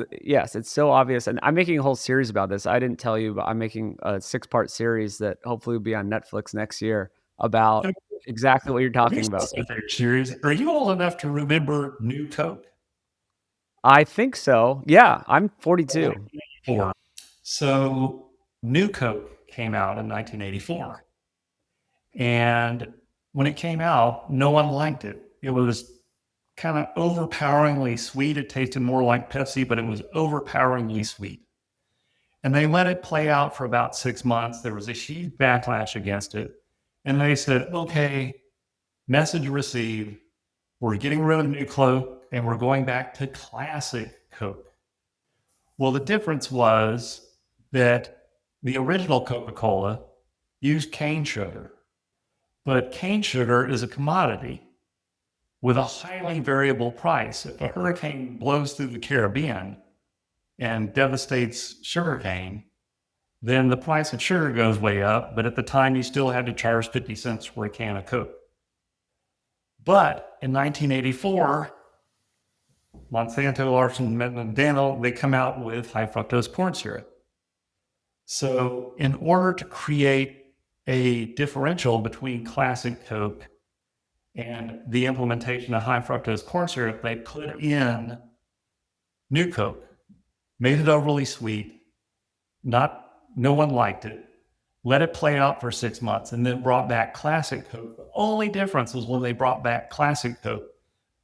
so obvious. And I'm making a whole series about this. I didn't tell you, but I'm making a 6-part series that hopefully will be on Netflix next year about exactly what you're talking about. Series. Are you old enough to remember New Coke? I think so. Yeah, I'm 42. So New Coke came out in 1984. And when it came out, no one liked it. It was kind of overpoweringly sweet. It tasted more like Pepsi, but it was overpoweringly sweet. And they let it play out for about 6 months. There was a huge backlash against it. And they said, okay, Message received. We're getting rid of new Coke and we're going back to classic Coke. Well, the difference was that the original Coca-Cola used cane sugar, but cane sugar is a commodity with a highly variable price. If a hurricane blows through the Caribbean and devastates sugarcane, then the price of sugar goes way up, but at the time you still had to charge 50 cents for a can of Coke. But in 1984, Monsanto, Larson, and Daniel, they come out with high fructose corn syrup. So in order to create a differential between classic Coke and the implementation of high fructose corn syrup, they put in new Coke, made it overly sweet, no one liked it, let it play out for 6 months, and then brought back classic Coke. The only difference was when they brought back classic Coke,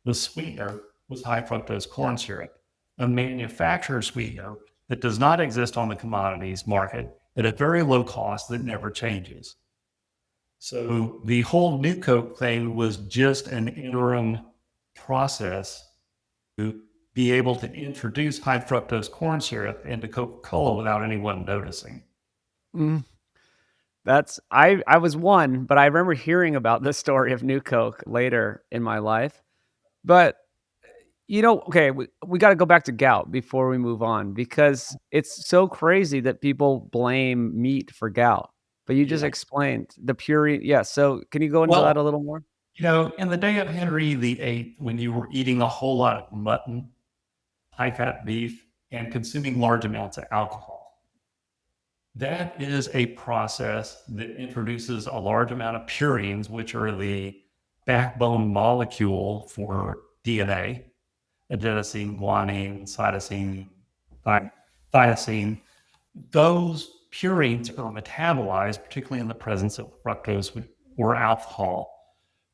the sweetener was high fructose corn syrup, a manufacturer sweetener that does not exist on the commodities market at a very low cost that never changes. So the whole new Coke thing was just an interim process to be able to introduce high fructose corn syrup into Coca-Cola without anyone noticing. Mm. I was one, but I remember hearing about the story of New Coke later in my life. But, okay, we gotta go back to gout before we move on because it's so crazy that people blame meat for gout. But you just Yeah. explained the purine. Yeah, so can you go into that Well, a little more? in the day of Henry VIII, when you were eating a whole lot of mutton, high-fat beef, and consuming large amounts of alcohol, that is a process that introduces a large amount of purines, which are the backbone molecule for DNA, adenosine, guanine, cytosine, thylacine. Those purines are metabolized, particularly in the presence of fructose or alcohol,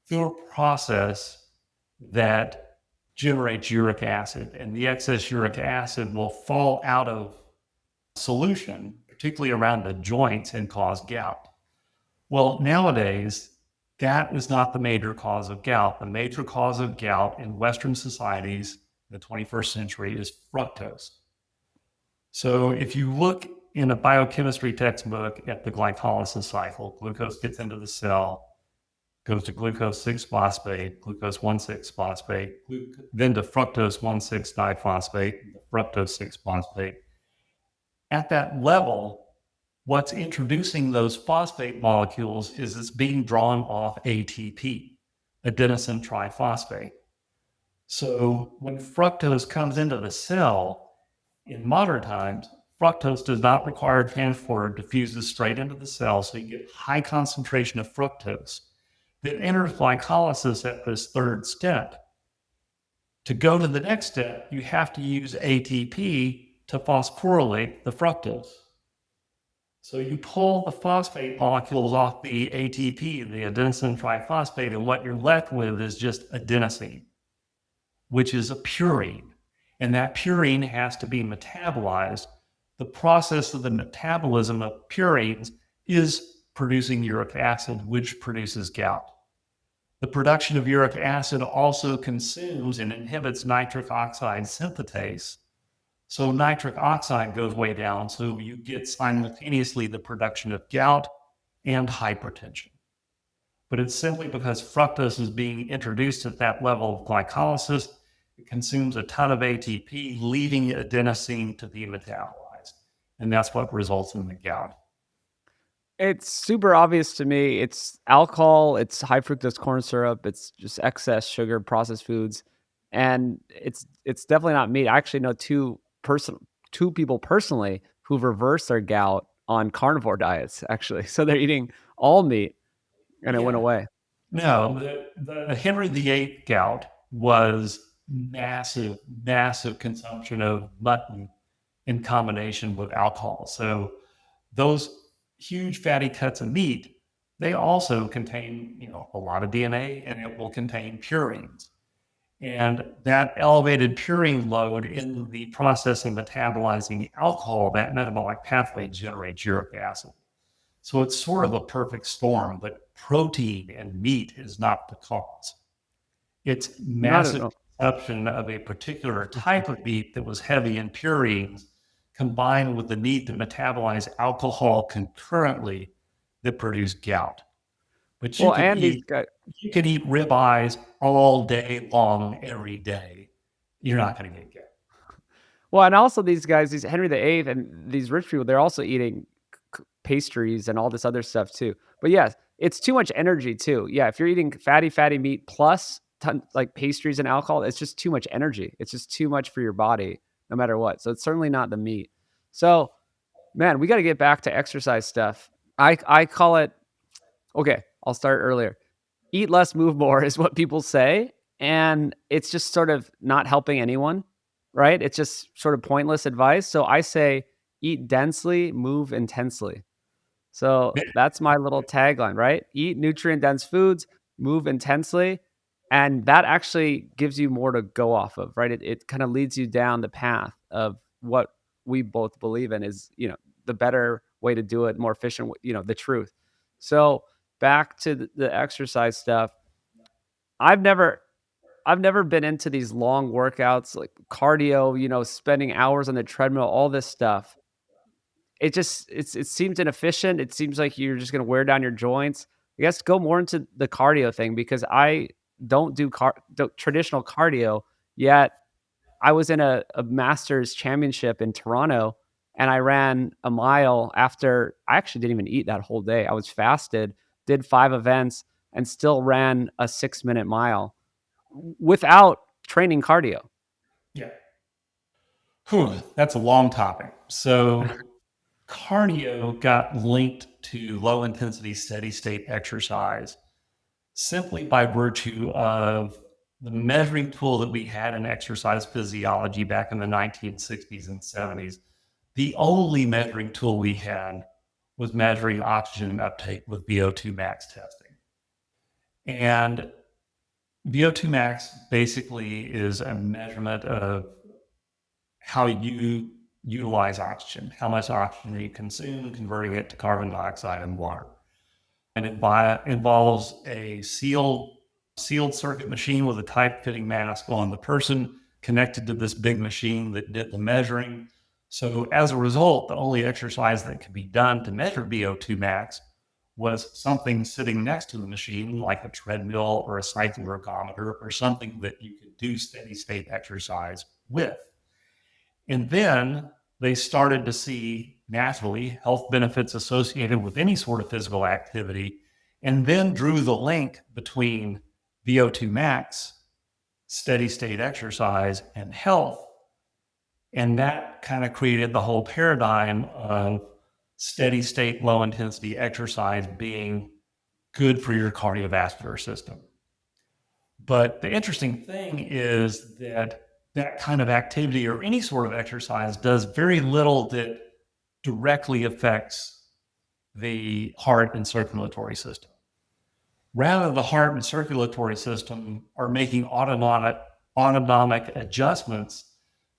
through a process that generates uric acid. And the excess uric acid will fall out of solution, particularly around the joints, and cause gout. Well, nowadays, that is not the major cause of gout. The major cause of gout in Western societies in the 21st century is fructose. So if you look in a biochemistry textbook at the glycolysis cycle, glucose gets into the cell, goes to glucose 6-phosphate, glucose 1,6-phosphate, then to fructose 1,6-diphosphate, fructose 6-phosphate. At that level, what's introducing those phosphate molecules is it's being drawn off ATP, adenosine triphosphate. So when fructose comes into the cell, in modern times, fructose does not require transport, diffuses straight into the cell, so you get high concentration of fructose that enters glycolysis at this third step. To go to the next step, you have to use ATP to phosphorylate the fructose. So you pull the phosphate molecules off the ATP, the adenosine triphosphate, and what you're left with is just adenosine, which is a purine. And that purine has to be metabolized. The process of the metabolism of purines is producing uric acid, which produces gout. The production of uric acid also consumes and inhibits nitric oxide synthetase. So nitric oxide goes way down, so you get simultaneously the production of gout and hypertension. But it's simply because fructose is being introduced at that level of glycolysis. It consumes a ton of ATP, leaving adenosine to be metabolized. And that's what results in the gout. It's super obvious to me. It's alcohol, it's high fructose corn syrup, it's just excess sugar, processed foods, and it's definitely not meat. I actually know two people personally who've reversed their gout on carnivore diets, actually. So they're eating all meat and it went Yeah. away. No, the Henry VIII gout was massive, massive consumption of mutton in combination with alcohol. So those huge fatty cuts of meat, they also contain, a lot of DNA, and it will contain purines. And that elevated purine load in the processing, metabolizing alcohol, that metabolic pathway generates uric acid. So it's sort of a perfect storm, but protein and meat is not the cause. It's Not at massive all. consumption of a particular type of meat that was heavy in purines, combined with the need to metabolize alcohol concurrently that produced gout. But Well, and these guys. you could eat ribeyes all day long, every day. You're not going to get gout. Well, and also these guys, these Henry VIII and these rich people, they're also eating pastries and all this other stuff too. But yes, it's too much energy too. Yeah, if you're eating fatty meat plus like pastries and alcohol, it's just too much energy. It's just too much for your body, no matter what. So it's certainly not the meat. So, man, we got to get back to exercise stuff. I call it, okay, I'll start earlier. Eat less, move more is what people say, and it's just sort of not helping anyone, right? It's just sort of pointless advice. So I say eat densely, move intensely. So that's my little tagline, right? Eat nutrient dense foods, move intensely, and that actually gives you more to go off of, right? It kind of leads you down the path of what we both believe in is, the better way to do it, more efficient, the truth. So back to the exercise stuff. I've never I've never been into these long workouts like cardio, spending hours on the treadmill, all this stuff. It seems inefficient. It seems like you're just gonna wear down your joints. I guess go more into the cardio thing because I don't do traditional cardio, yet I was in a masters championship in Toronto, and I ran a mile after I actually didn't even eat that whole day. I was fasted, did 5 events, and still ran a 6-minute mile without training cardio. Yeah. Whew, that's a long topic. So cardio got linked to low intensity, steady state exercise simply by virtue of the measuring tool that we had in exercise physiology back in the 1960s and 70s. The only measuring tool we had was measuring oxygen uptake with VO2 max testing. And VO2 max basically is a measurement of how you utilize oxygen, how much oxygen you consume, converting it to carbon dioxide and water. And it involves a sealed circuit machine with a tight fitting mask on the person connected to this big machine that did the measuring. So as a result, the only exercise that could be done to measure VO2 max was something sitting next to the machine, like a treadmill or a cycle ergometer or something that you could do steady state exercise with. And then they started to see naturally health benefits associated with any sort of physical activity, and then drew the link between VO2 max, steady state exercise, and health. And that kind of created the whole paradigm of steady state, low intensity exercise being good for your cardiovascular system. But the interesting thing is that that kind of activity or any sort of exercise does very little that directly affects the heart and circulatory system. Rather, the heart and circulatory system are making autonomic adjustments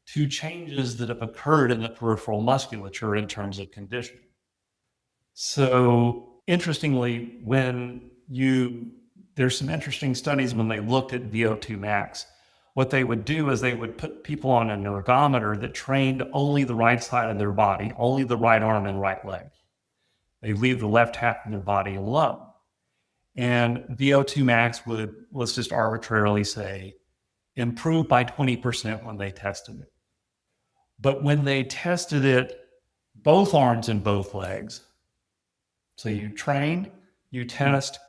to changes that have occurred in the peripheral musculature in terms of conditioning. So interestingly, there's some interesting studies when they looked at VO2 max. What they would do is they would put people on an ergometer that trained only the right side of their body, only the right arm and right leg. They leave the left half of their body alone. And VO2 max would, let's just arbitrarily say, improve by 20% when they tested it. But when they tested it, both arms and both legs, so you train, you test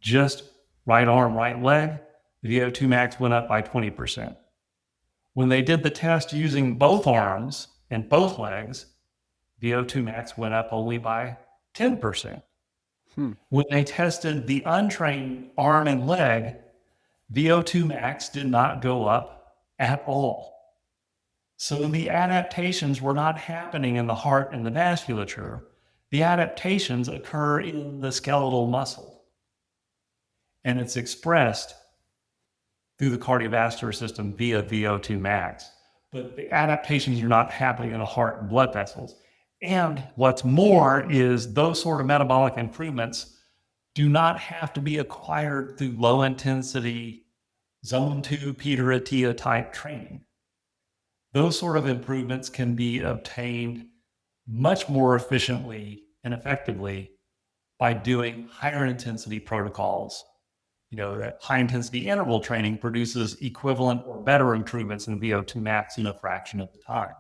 just right arm, right leg, the VO2 max went up by 20%. When they did the test using both arms and both legs, VO2 max went up only by 10%. When they tested the untrained arm and leg, VO2 max did not go up at all. So the adaptations were not happening in the heart and the vasculature. The adaptations occur in the skeletal muscle, and it's expressed through the cardiovascular system via VO2 max. But the adaptations are not happening in the heart and blood vessels. And what's more is those sort of metabolic improvements do not have to be acquired through low intensity zone 2 Peter Attia type training. Those sort of improvements can be obtained much more efficiently and effectively by doing higher intensity protocols. That high intensity interval training produces equivalent or better improvements in VO2 max in a fraction of the time.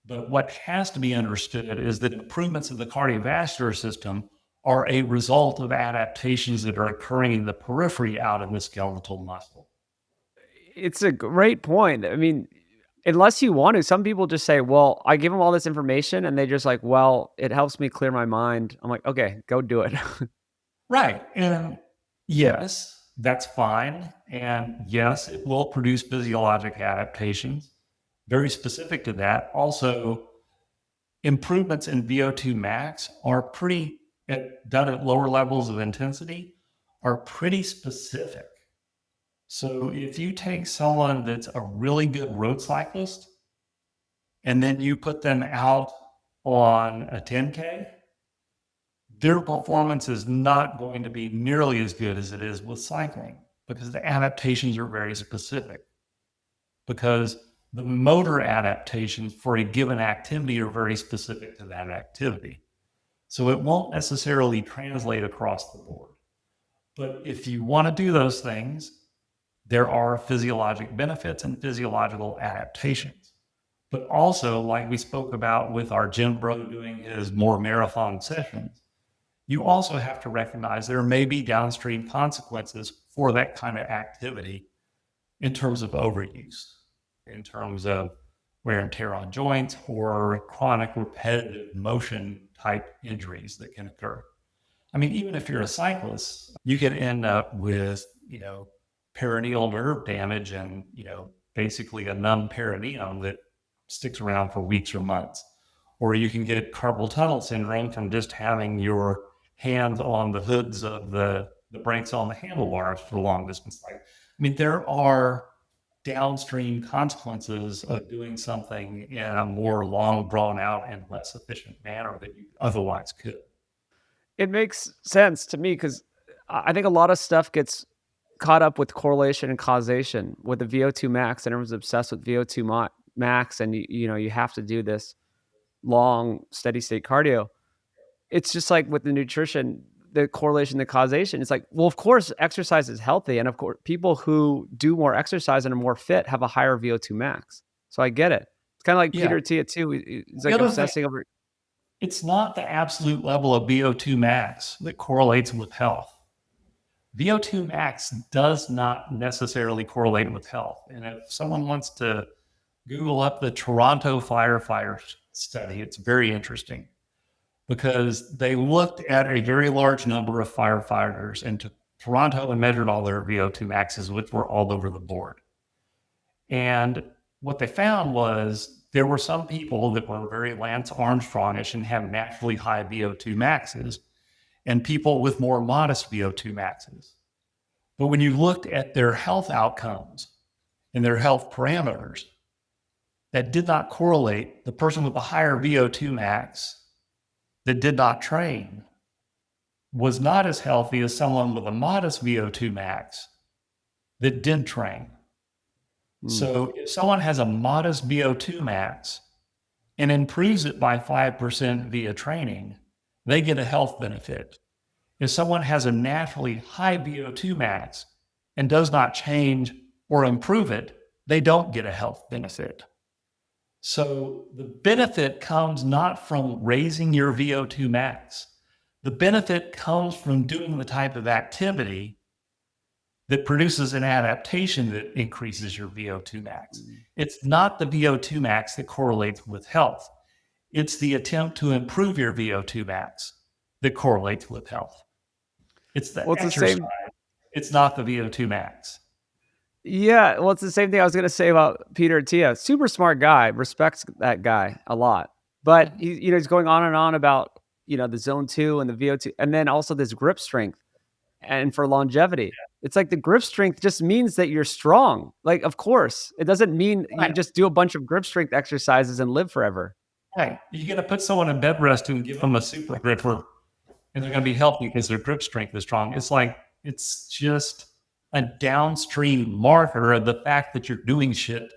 But what has to be understood is that improvements in the cardiovascular system are a result of adaptations that are occurring in the periphery out in the skeletal muscle. It's a great point. I mean, unless you want to, some people just say, "Well, I give them all this information," and they just like, "Well, it helps me clear my mind." I'm like, "Okay, go do it." Right. And yes, that's fine. And yes, it will produce physiologic adaptations very specific to that. Also, improvements in VO2 max are done at lower levels of intensity, are pretty specific. So if you take someone that's a really good road cyclist and then you put them out on a 10K, their performance is not going to be nearly as good as it is with cycling because the adaptations are very specific. Because the motor adaptations for a given activity are very specific to that activity. So it won't necessarily translate across the board. But if you want to do those things, there are physiologic benefits and physiological adaptations. But also, like we spoke about with our gym bro doing his more marathon sessions, you also have to recognize there may be downstream consequences for that kind of activity in terms of overuse, in terms of wear and tear on joints or chronic repetitive motion type injuries that can occur. I mean, even if you're a cyclist, you could end up with, perineal nerve damage and, basically a numb perineum that sticks around for weeks or months. Or you can get carpal tunnel syndrome from just having your hands on the hoods of the brakes on the handlebars for long distance. I mean, there are downstream consequences of doing something in a more long drawn out and less efficient manner that you otherwise could. It makes sense to me because I think a lot of stuff gets caught up with correlation and causation with the VO2 max, and everyone's obsessed with VO2 max, and you have to do this long steady state cardio. It's just like with the nutrition, the correlation, the causation. It's like, well, of course, exercise is healthy, and of course, people who do more exercise and are more fit have a higher VO2 max. So I get it. It's kind of like Yeah. Peter Attia too. He's The like other thing, obsessing over. it's not the absolute level of VO2 max that correlates with health. VO2 max does not necessarily correlate with health. And if someone wants to Google up the Toronto firefighter study, it's very interesting because they looked at a very large number of firefighters into Toronto and measured all their VO2 maxes, which were all over the board. And what they found was there were some people that were very Lance Armstrongish and have naturally high VO2 maxes, and people with more modest VO2 maxes. But when you looked at their health outcomes and their health parameters, that did not correlate. The person with a higher VO2 max that did not train was not as healthy as someone with a modest VO2 max that did train. So if someone has a modest VO2 max and improves it by 5% via training, they get a health benefit. If someone has a naturally high VO2 max and does not change or improve it, they don't get a health benefit. So the benefit comes not from raising your VO2 max. The benefit comes from doing the type of activity that produces an adaptation that increases your VO2 max. It's not the VO2 max that correlates with health. It's the attempt to improve your VO2 max that correlates with health. It's the Well, it's the exercise. same. It's not the VO2 max. Yeah, well, it's the same thing I was gonna say about Peter Attia. Super smart guy, respects that guy a lot. But he's going on and on about, the zone 2 and the VO2, and then also this grip strength and for longevity. It's like the grip strength just means that you're strong. Like, of course, it doesn't mean you Right. just do a bunch of grip strength exercises and live forever. Hey, you're going to put someone in bed rest and give them a super gripper, and they're going to be healthy because their grip strength is strong. It's like, it's just a downstream marker of the fact that you're doing shit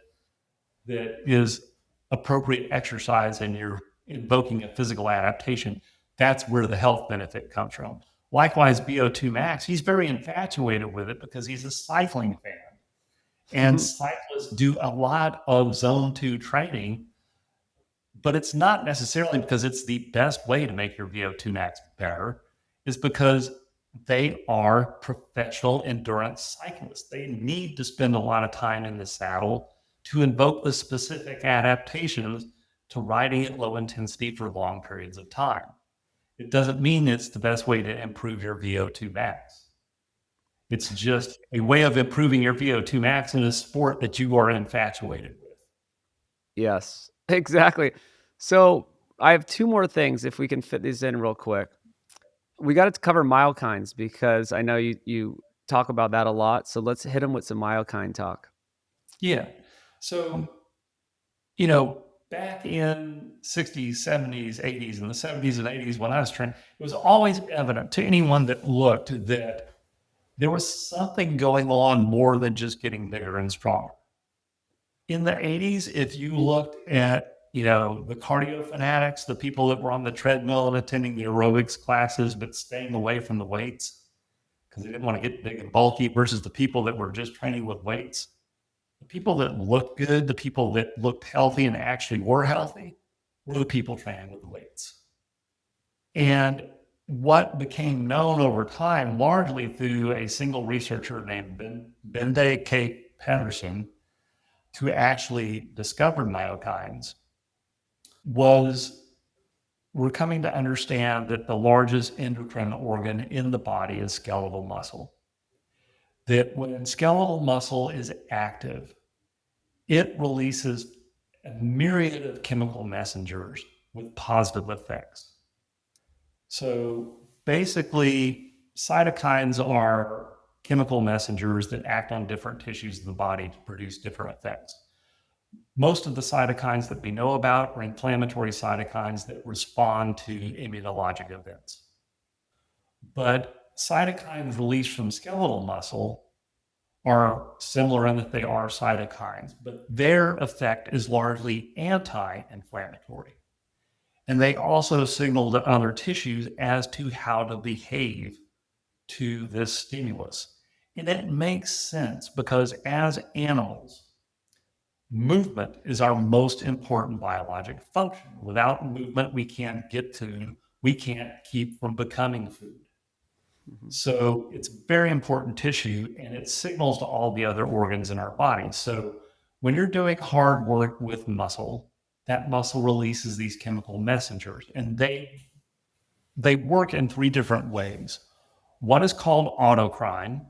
that is appropriate exercise and you're invoking a physical adaptation. That's where the health benefit comes from. Likewise, VO2 max, he's very infatuated with it because he's a cycling fan. And cyclists do a lot of zone 2 training, but it's not necessarily because it's the best way to make your VO2 max better. It's because they are professional endurance cyclists. They need to spend a lot of time in the saddle to invoke the specific adaptations to riding at low intensity for long periods of time. It doesn't mean it's the best way to improve your VO2 max. It's just a way of improving your VO2 max in a sport that you are infatuated with. Yes, exactly. So I have two more things if we can fit these in real quick. We got to cover myokines because I know you talk about that a lot. So let's hit them with some myokine talk. Yeah. So, back in 60s, 70s, 80s, in the 70s and 80s when I was training, it was always evident to anyone that looked that there was something going on more than just getting bigger and stronger. In the 80s, if you looked at, the cardio fanatics, the people that were on the treadmill and attending the aerobics classes, but staying away from the weights because they didn't want to get big and bulky versus the people that were just training with weights. The people that looked good, the people that looked healthy and actually were healthy, were the people training with the weights. And what became known over time, largely through a single researcher named Bende K. Patterson, who actually discovered myokines, was we're coming to understand that the largest endocrine organ in the body is skeletal muscle. That when skeletal muscle is active, it releases a myriad of chemical messengers with positive effects. So basically, cytokines are chemical messengers that act on different tissues of the body to produce different effects. Most of the cytokines that we know about are inflammatory cytokines that respond to immunologic events. But cytokines released from skeletal muscle are similar in that they are cytokines, but their effect is largely anti-inflammatory. And they also signal to other tissues as to how to behave to this stimulus. And it makes sense because as animals, movement is our most important biologic function. Without movement, we can't keep from becoming food. So it's very important tissue and it signals to all the other organs in our body. So when you're doing hard work with muscle, that muscle releases these chemical messengers and they work in three different ways. One is called autocrine,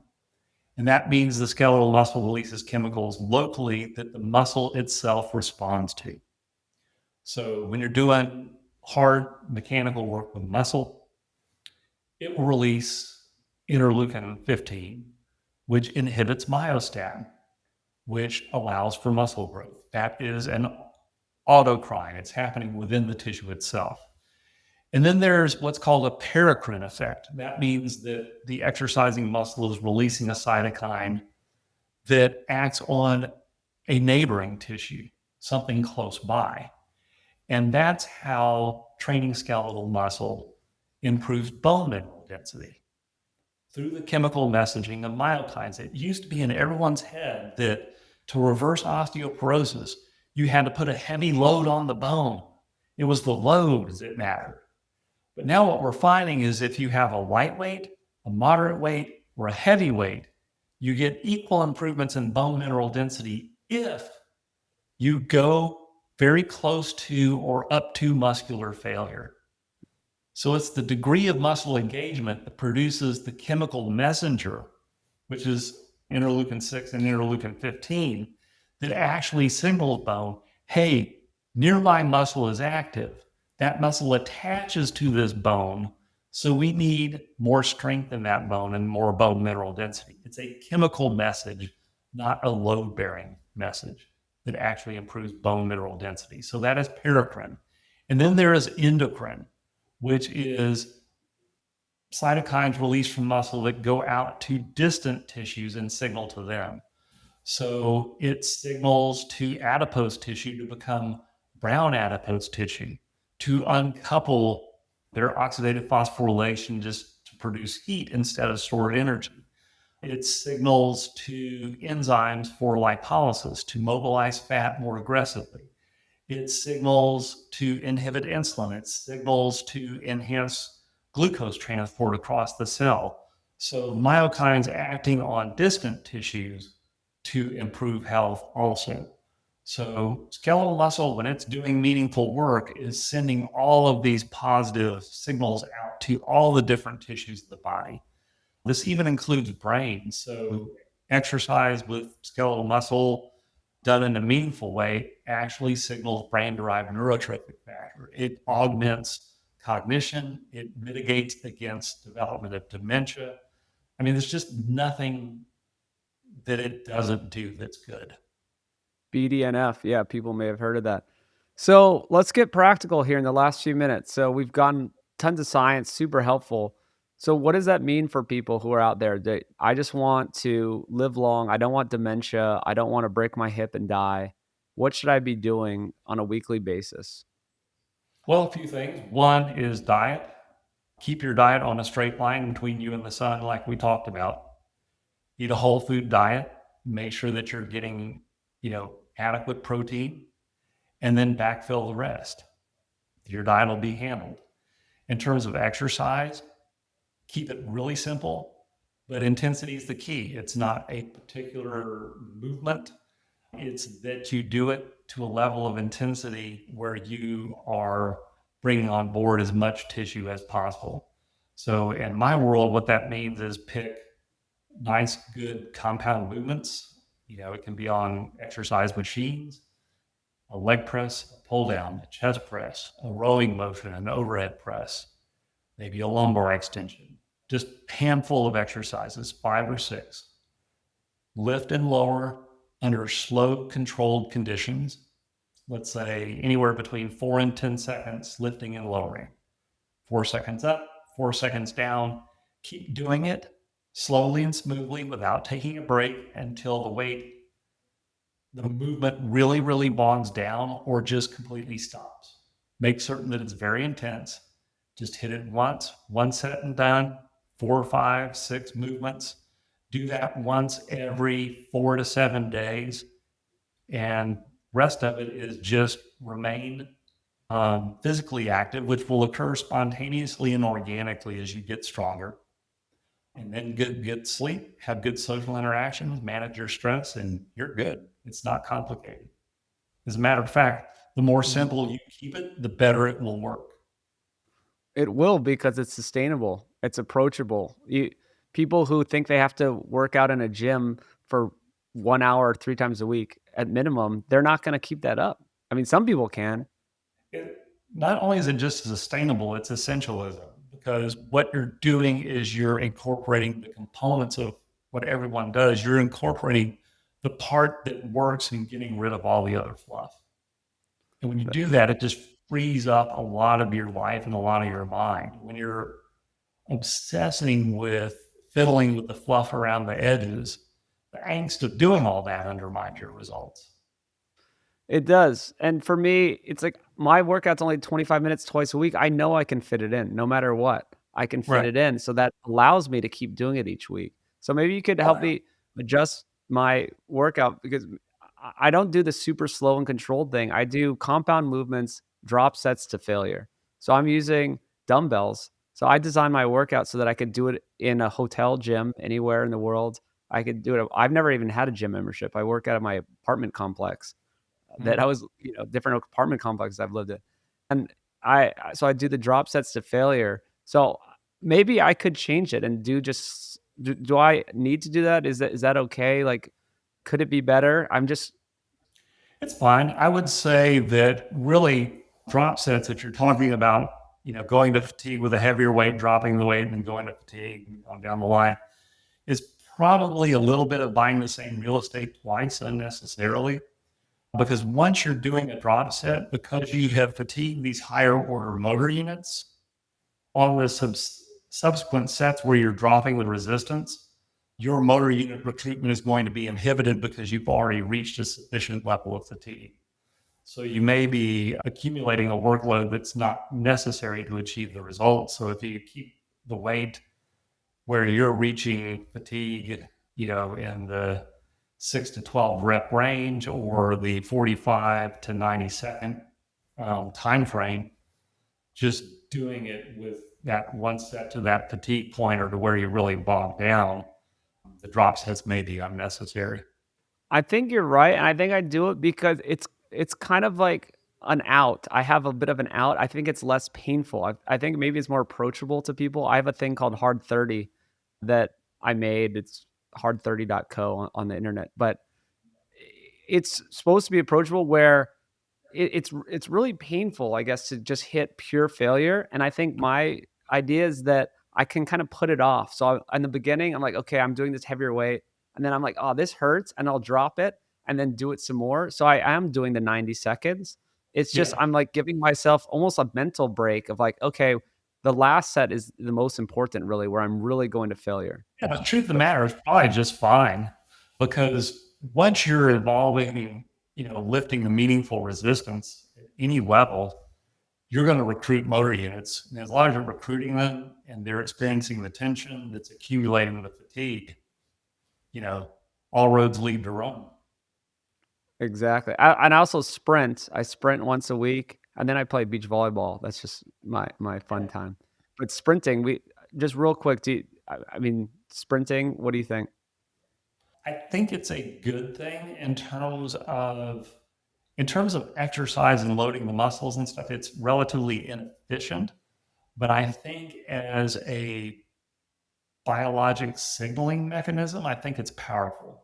and that means the skeletal muscle releases chemicals locally that the muscle itself responds to. So when you're doing hard mechanical work with muscle, it will release interleukin 15, which inhibits myostatin, which allows for muscle growth. That is an autocrine. It's happening within the tissue itself. And then there's what's called a paracrine effect. That means that the exercising muscle is releasing a cytokine that acts on a neighboring tissue, something close by. And that's how training skeletal muscle improves bone mineral density through the chemical messaging of myokines. It used to be in everyone's head that to reverse osteoporosis, you had to put a heavy load on the bone. It was the loads that mattered. But now what we're finding is if you have a lightweight, a moderate weight, or a heavy weight, you get equal improvements in bone mineral density if you go very close to or up to muscular failure. So it's the degree of muscle engagement that produces the chemical messenger, which is interleukin 6 and interleukin 15, that actually signals bone, hey, nearby muscle is active. That muscle attaches to this bone, so we need more strength in that bone and more bone mineral density. It's a chemical message, not a load-bearing message that actually improves bone mineral density. So that is paracrine. And then there is endocrine, which is cytokines released from muscle that go out to distant tissues and signal to them. So it signals to adipose tissue to become brown adipose tissue, to uncouple their oxidative phosphorylation just to produce heat instead of stored energy. It signals to enzymes for lipolysis to mobilize fat more aggressively. It signals to inhibit insulin. It signals to enhance glucose transport across the cell. So myokines acting on distant tissues to improve health also. So skeletal muscle, when it's doing meaningful work, is sending all of these positive signals out to all the different tissues of the body. This even includes brain. So exercise with skeletal muscle done in a meaningful way actually signals brain-derived neurotrophic factor. It augments cognition. It mitigates against development of dementia. I mean, there's just nothing that it doesn't do that's good. BDNF. Yeah, people may have heard of that. So let's get practical here in the last few minutes. So we've gotten tons of science, super helpful. So what does that mean for people who are out there? I just want to live long. I don't want dementia. I don't want to break my hip and die. What should I be doing on a weekly basis? Well, a few things. One is diet. Keep your diet on a straight line between you and the sun, like we talked about. Eat a whole food diet. Make sure that you're getting, adequate protein, and then backfill the rest. Your diet will be handled. In terms of exercise, keep it really simple, but intensity is the key. It's not a particular movement. It's that you do it to a level of intensity where you are bringing on board as much tissue as possible. So in my world, what that means is pick nice, good compound movements. It can be on exercise machines, a leg press, a pull down, a chest press, a rowing motion, an overhead press, maybe a lumbar extension. Just a handful of exercises, 5 or 6. Lift and lower under slow, controlled conditions. Let's say anywhere between 4 and 10 seconds, lifting and lowering. 4 seconds up, 4 seconds down. Keep doing it slowly and smoothly without taking a break until the movement really, really bogs down or just completely stops. Make certain that it's very intense. Just hit it once, one set and done, 4, 5, 6 movements. Do that once every 4 to 7 days. And rest of it is just remain physically active, which will occur spontaneously and organically as you get stronger. And then get sleep, have good social interactions, manage your stress, and you're good. It's not complicated. As a matter of fact, the more simple you keep it, the better it will work. It will because it's sustainable. It's approachable. People who think they have to work out in a gym for 1 hour 3 times a week at minimum, they're not gonna keep that up. I mean, some people can. Not only is it just sustainable, it's essentialism, because what you're doing is you're incorporating the components of what everyone does. You're incorporating the part that works and getting rid of all the other fluff. And when you do that, it just frees up a lot of your life and a lot of your mind. When you're obsessing with fiddling with the fluff around the edges, the angst of doing all that undermines your results. It does, and for me, it's like my workout's only 25 minutes twice a week. I know I can fit it in no matter what. I can fit Right. it in, so that allows me to keep doing it each week. So maybe you could help Oh, me adjust my workout because I don't do the super slow and controlled thing. I do compound movements, drop sets to failure. So I'm using dumbbells. So I designed my workout so that I could do it in a hotel gym anywhere in the world. I could do it. I've never even had a gym membership. I work out of my apartment complex that I mhm. was, different apartment complexes I've lived in. And I do the drop sets to failure. So maybe I could change it and do I need to do that? Is that okay? Like, could it be better? I'm just It's fine. I would say that really drop sets that you're talking about, going to fatigue with a heavier weight, dropping the weight, and then going to fatigue on down the line is probably a little bit of buying the same real estate twice unnecessarily. Because once you're doing a drop set, because you have fatigued these higher order motor units, on the subsequent sets where you're dropping the resistance, your motor unit recruitment is going to be inhibited because you've already reached a sufficient level of fatigue. So you may be accumulating a workload that's not necessary to achieve the results. So if you keep the weight where you're reaching fatigue, in the 6 to 12 rep range or the 45 to 90 second time frame, just doing it with that one set to that fatigue point or to where you really bog down, the drop sets may be unnecessary. I think you're right, and I think I do it because it's kind of like an out. I have a bit of an out. I think it's less painful. I think maybe it's more approachable to people. I have a thing called Hard 30 that I made. It's hard30.co on the internet, but it's supposed to be approachable where it's really painful, I guess, to just hit pure failure, and I think my idea is that I can kinda put it off. So, in the beginning, I'm like, "Okay, I'm doing this heavier weight," and then I'm like, "Oh, this hurts," and I'll drop it and then do it some more. So, I am doing the 90 seconds. It's just Yeah. I'm, like, giving myself almost a mental break of, like, "Okay, the last set is the most important, really, where I'm really going to failure." Yeah, the truth of the matter is probably just fine because once you're evolving, lifting a meaningful resistance at any level, you're going to recruit motor units. And as long as you're recruiting them and they're experiencing the tension that's accumulating the fatigue, you know, all roads lead to Rome. Exactly. And I also sprint. I sprint once a week, and then I play beach volleyball. That's just my fun time. But sprinting, we just real quick, I mean, sprinting, what do you think? I think it's a good thing in terms of exercise and loading the muscles and stuff. It's relatively inefficient, but I think as a biologic signaling mechanism, I think it's powerful.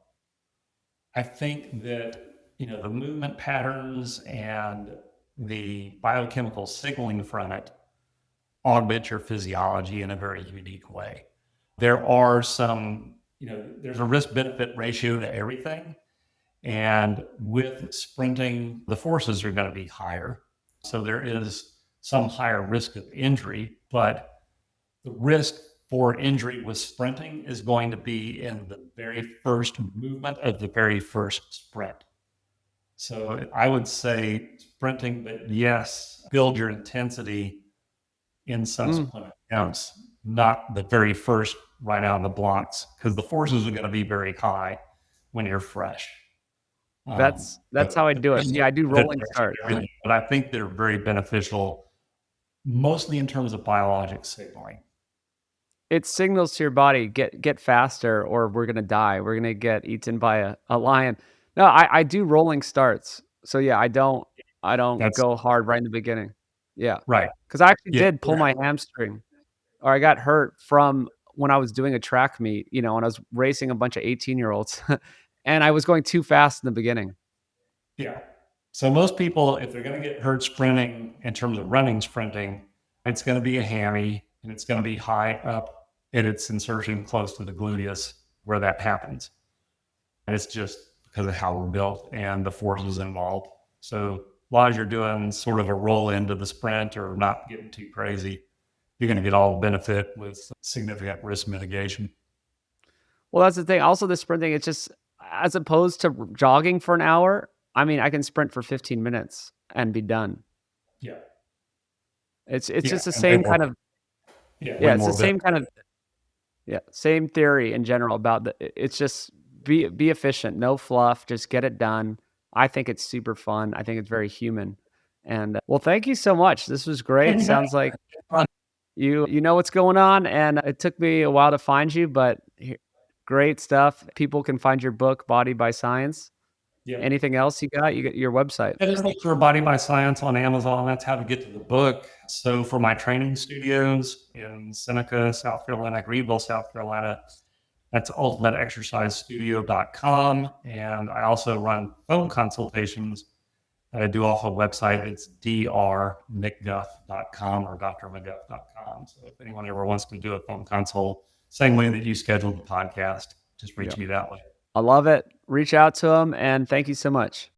I think that, the movement patterns and the biochemical signaling from it augment your physiology in a very unique way. There are some, there's a risk benefit ratio to everything. And with sprinting, the forces are going to be higher. So there is some higher risk of injury, but the risk for injury with sprinting is going to be in the very first movement of the very first sprint. So I would say sprinting, but yes, build your intensity in Mm, subsequent attempts, not the very first right out of the blocks, because the forces are going to be very high when you're fresh. that's But how I do it. Yeah, I do rolling starts. but I think they're very beneficial, mostly in terms of biologic signaling. It signals to your body, get faster or we're gonna die. We're gonna get eaten by a lion. No, I do rolling starts. So yeah, I don't That's go hard right in the beginning. Yeah, right. because I actually Yeah. did pull my hamstring. Or I got hurt from when I was doing a track meet, and I was racing a bunch of 18-year-olds, and I was going too fast in the beginning. Yeah. So most people, if they're going to get hurt sprinting in terms of running sprinting, it's going to be a hammy and it's going to be high up in its insertion close to the gluteus where that happens. And it's just because of how we're built and the forces involved. So as long as you're doing sort of a roll into the sprint or not getting too crazy, you're going to get all the benefit with significant risk mitigation. Well, that's the thing. Also, the sprinting, it's just as opposed to jogging for an hour, I mean, I can sprint for 15 minutes and be done. Yeah. It's Yeah. just the And way same more, kind of yeah, way yeah, it's the more same kind benefit. of yeah, same theory in general about it's just be efficient, no fluff, just get it done. I think it's super fun. I think it's very human. And well, thank you so much. This was And great. you got Sounds like fun. you know what's going on, and it took me a while to find you, but great stuff. People can find your book, Body by Science. Yeah. Anything else you got? You got your website. It is look for Body by Science on Amazon. That's how to get to the book. So for my training studios in Seneca, South Carolina, Greenville, South Carolina, that's ultimateexercisestudio.com. And I also run phone consultations that I do off a website. It's drmcguff.com or drmcguff.com. So if anyone ever wants to do a phone consult, same way that you scheduled the podcast, just Yeah. reach me that way. I love it. Reach out to them, and thank you so much.